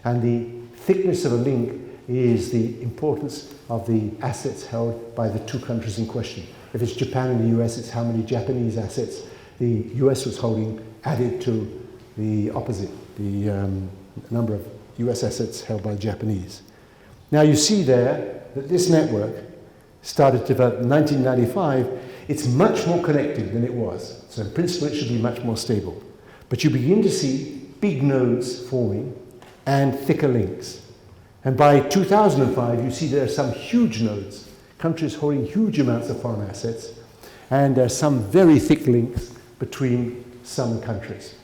And the thickness of a link is the importance of the assets held by the two countries in question. If it's Japan and the US, it's how many Japanese assets the US was holding added to the opposite, the number of US assets held by the Japanese. Now you see there that this network started to develop in 1995. It's much more connected than it was. So in principle, it should be much more stable. But you begin to see big nodes forming and thicker links. And by 2005, you see there are some huge nodes, countries holding huge amounts of foreign assets, and there are some very thick links between some countries.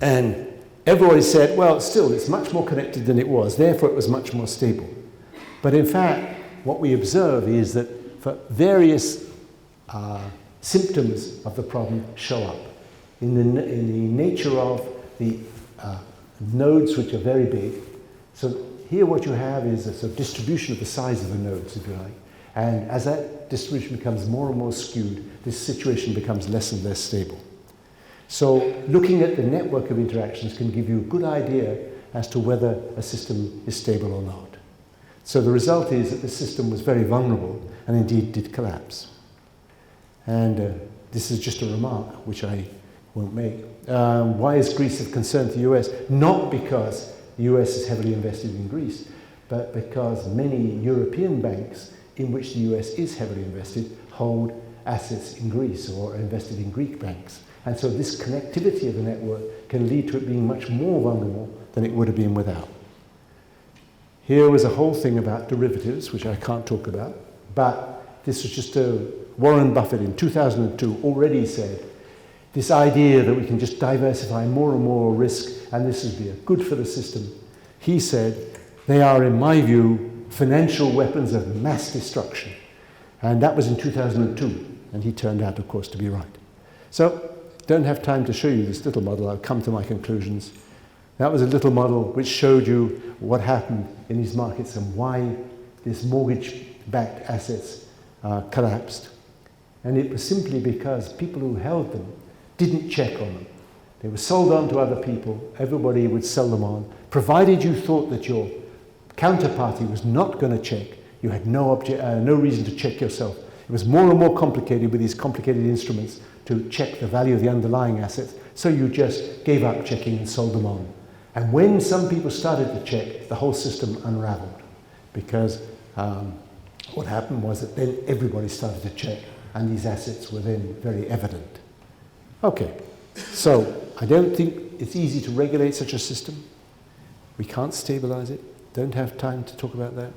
And everybody said, well, still, it's much more connected than it was, therefore it was much more stable. But in fact, what we observe is that for various symptoms of the problem show up in the nature of the nodes, which are very big. So here what you have is a sort of distribution of the size of the nodes, if you like. And as that distribution becomes more and more skewed, this situation becomes less and less stable. So looking at the network of interactions can give you a good idea as to whether a system is stable or not. So the result is that the system was very vulnerable and indeed did collapse. And this is just a remark, which I won't make. Why is Greece of concern to the US? Not because the US is heavily invested in Greece, but because many European banks in which the US is heavily invested hold assets in Greece or are invested in Greek banks. And so this connectivity of the network can lead to it being much more vulnerable than it would have been without. Here was a whole thing about derivatives, which I can't talk about, but this was just Warren Buffett in 2002 already said this idea that we can just diversify more and more risk and this would be good for the system. He said, they are, in my view, financial weapons of mass destruction. And that was in 2002, and he turned out, of course, to be right. So, don't have time to show you this little model. I'll come to my conclusions. That was a little model which showed you what happened in these markets and why these mortgage-backed assets collapsed. And it was simply because people who held them didn't check on them. They were sold on to other people. Everybody would sell them on. Provided you thought that your counterparty was not going to check, you had no reason to check yourself. It was more and more complicated with these complicated instruments to check the value of the underlying assets, so you just gave up checking and sold them on. And when some people started to check, the whole system unraveled, because what happened was that then everybody started to check, and these assets were then very evident. Okay, so I don't think it's easy to regulate such a system. We can't stabilize it. Don't have time to talk about that.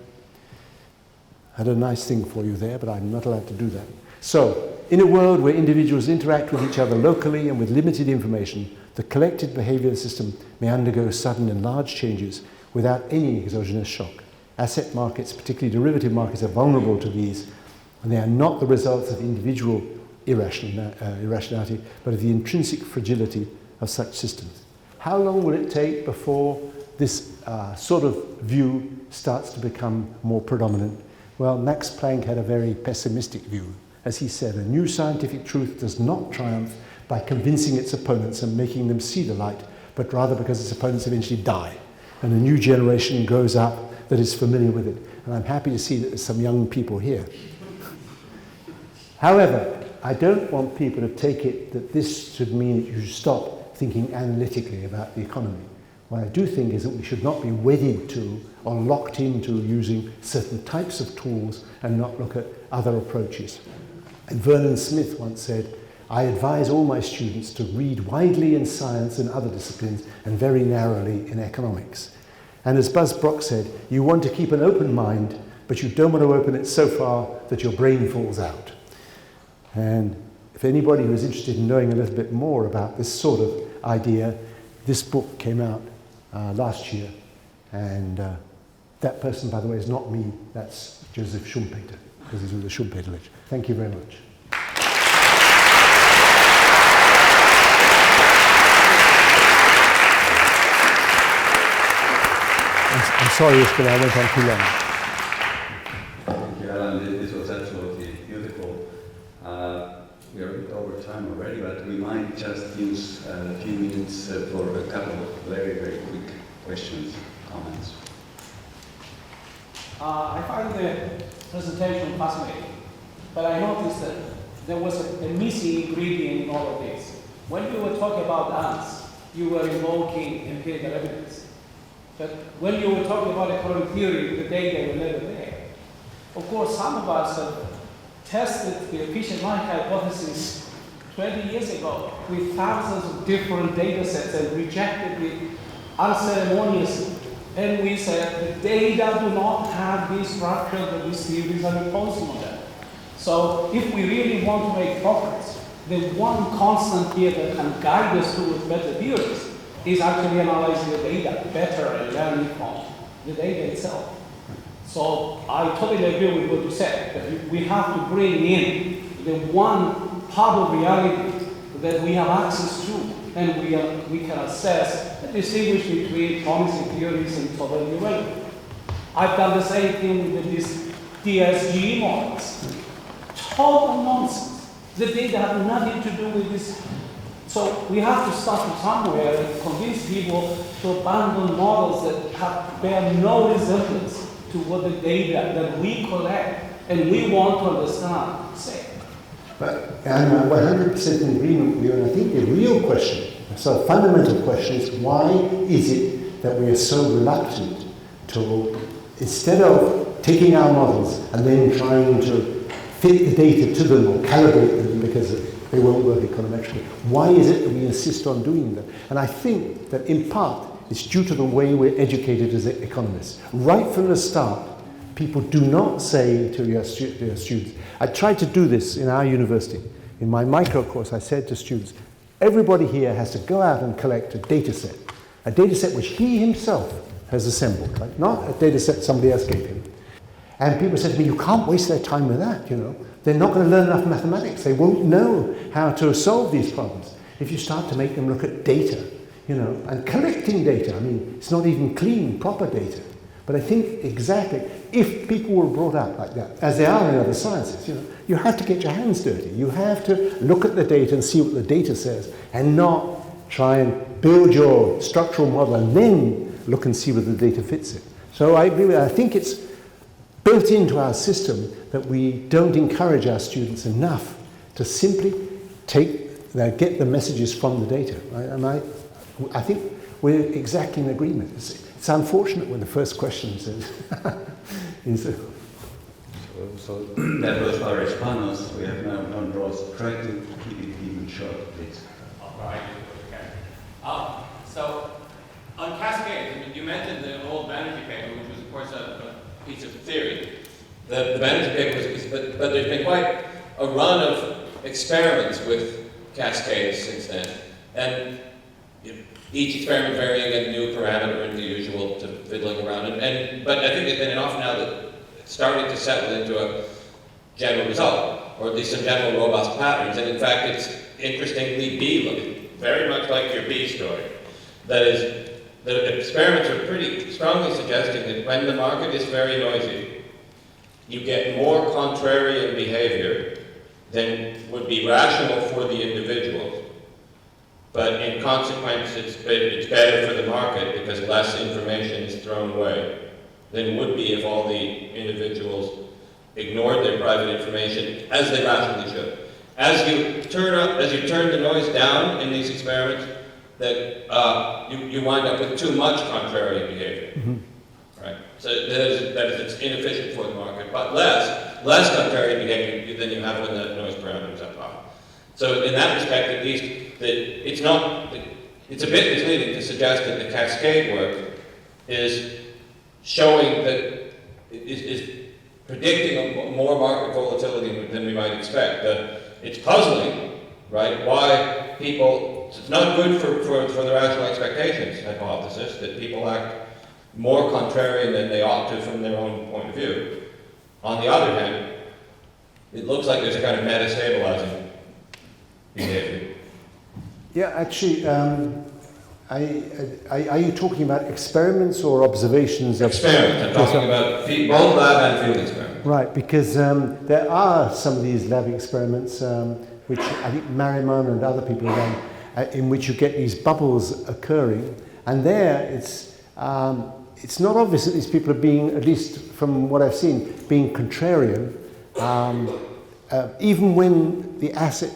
I had a nice thing for you there, but I'm not allowed to do that. So, in a world where individuals interact with each other locally and with limited information, the collective behavior of the system may undergo sudden and large changes without any exogenous shock. Asset markets, particularly derivative markets, are vulnerable to these, and they are not the results of individual irrationality, but of the intrinsic fragility of such systems. How long will it take before this sort of view starts to become more predominant? Well, Max Planck had a very pessimistic view. As he said, a new scientific truth does not triumph by convincing its opponents and making them see the light, but rather because its opponents eventually die, and a new generation grows up that is familiar with it. And I'm happy to see that there's some young people here. However, I don't want people to take it that this should mean that you should stop thinking analytically about the economy. What I do think is that we should not be wedded to or locked into using certain types of tools and not look at other approaches. And Vernon Smith once said, I advise all my students to read widely in science and other disciplines and very narrowly in economics. And as Buzz Brock said, you want to keep an open mind, but you don't want to open it so far that your brain falls out. And if anybody who is interested in knowing a little bit more about this sort of idea, this book came out last year. And that person, by the way, is not me. That's Joseph Schumpeter, because he's with the Schumpeter lecture. Thank you very much. I'm sorry, but I went on too long. Thank you, Alan. This was absolutely beautiful. We are a bit over time already, but we might just use a few minutes for a couple of very, very quick questions, comments. I find the presentation fascinating, but I noticed that there was a missing ingredient in all of this. When you were talking about ants, you were invoking empirical evidence. But when you were talking about economic theory, the data were never there. Of course, some of us have tested the efficient line hypothesis 20 years ago with thousands of different data sets and rejected it unceremoniously. And we said the data do not have this structure that these theories are imposing on them. So if we really want to make progress, the one constant here that can guide us towards better theories is actually analyzing the data better and learning from the data itself. So I totally agree with what you said, that we have to bring in the one part of reality that we have access to, and we can assess and distinguish between promising theories and totally irrelevant. I've done the same thing with these DSGE models. Total nonsense. The data have nothing to do with this. So we have to start from somewhere and convince people to abandon models that bear no resemblance to what the data that we collect and we want to understand say. But I'm 100% in agreement with you, and I think the real question, so the fundamental question is, why is it that we are so reluctant to, instead of taking our models and then trying to fit the data to them or calibrate them because they won't work econometrically, why is it that we insist on doing that? And I think that in part it's due to the way we're educated as economists. Right from the start, people do not say to your students, I tried to do this in our university. In my micro course, I said to students, everybody here has to go out and collect a data set which he himself has assembled, right? Not a data set somebody else gave him. And people said to me, you can't waste their time with that, you know. They're not going to learn enough mathematics. They won't know how to solve these problems. If you start to make them look at data, you know, and collecting data, I mean, it's not even clean, proper data. But I think exactly, if people were brought up like that, as they are in other sciences, you know, you have to get your hands dirty. You have to look at the data and see what the data says, and not try and build your structural model and then look and see whether the data fits it. So I agree with that. I think it's built into our system that we don't encourage our students enough to simply get the messages from the data. Right? And I think we're exactly in agreement. It's unfortunate when the first question says, So that was our response. We have now done Ross. Try to keep it even short, please. Right. Okay. So on cascades, I mean, you mentioned the old Banerjee paper, which was, of course, a piece of theory. The Banerjee paper but there's been quite a run of experiments with cascades since then, and each experiment varying a new parameter and the usual to fiddling around. But I think it's been enough now that it's starting to settle into a general result, or at least some general robust patterns. And in fact, it's interestingly bee-looking, very much like your bee story. That is, the experiments are pretty strongly suggesting that when the market is very noisy, you get more contrarian behavior than would be rational for the individual. but in consequence it's better for the market because less information is thrown away than would be if all the individuals ignored their private information as they rationally should. As you turn the noise down in these experiments, that you wind up with too much contrarian behavior, right? So it's inefficient for the market, but less contrarian behavior than you have when the noise parameters are high. So in that respect, at least, it's a bit misleading to suggest that the cascade work is showing that is predicting more market volatility than we might expect. It's puzzling, right? Why people, it's not good for the rational expectations hypothesis that people act more contrarian than they ought to from their own point of view. On the other hand, it looks like there's a kind of meta-stabilizing behavior. Yeah, actually, are you talking about experiments or observations? Experiments. I'm talking about both lab and field experiments. Right, because there are some of these lab experiments, which I think Merriman and other people have done, in which you get these bubbles occurring, and there it's not obvious that these people are being, at least from what I've seen, being contrarian, even when the asset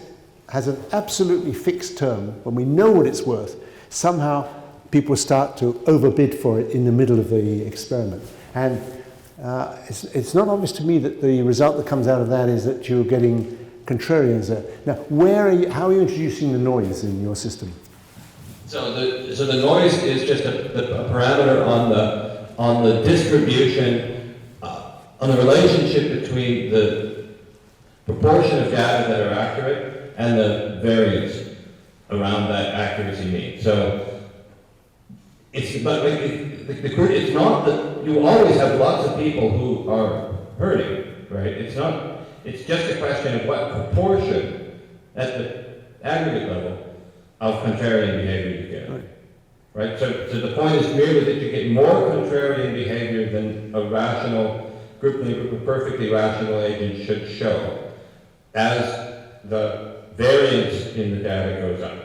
has an absolutely fixed term, when we know what it's worth, somehow people start to overbid for it in the middle of the experiment. And it's not obvious to me that the result that comes out of that is that you're getting contrarians there. Now, how are you introducing the noise in your system? So the noise is just a parameter on the distribution, on the relationship between the proportion of data that are accurate and the variance around that accuracy mean. So it's not that you always have lots of people who are hurting, right? It's just a question of what proportion at the aggregate level of contrarian behavior you get, right? So the point is merely that you get more contrarian behavior than a rational group of perfectly rational agents should show as the variance in the data goes up.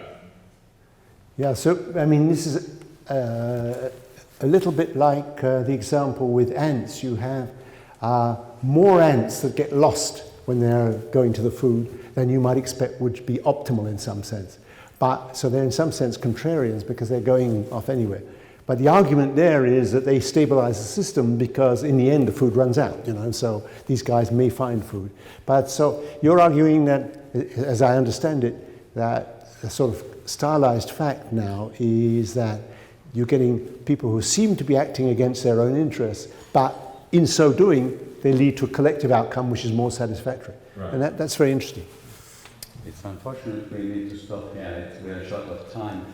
Yeah, so I mean, this is a little bit like the example with ants. You have more ants that get lost when they're going to the food than you might expect would be optimal in some sense. But so they're in some sense contrarians because they're going off anywhere. But the argument there is that they stabilize the system because in the end the food runs out, so these guys may find food. But so you're arguing that, as I understand it, that the sort of stylized fact now is that you're getting people who seem to be acting against their own interests, but in so doing, they lead to a collective outcome which is more satisfactory. Right. And that's very interesting. It's unfortunate we need to stop here. We are short of time.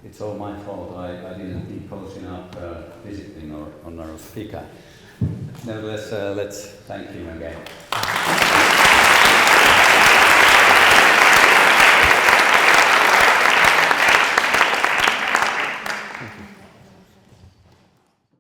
It's all my fault. I didn't impose enough discipline on our speaker. Nevertheless, let's thank him again.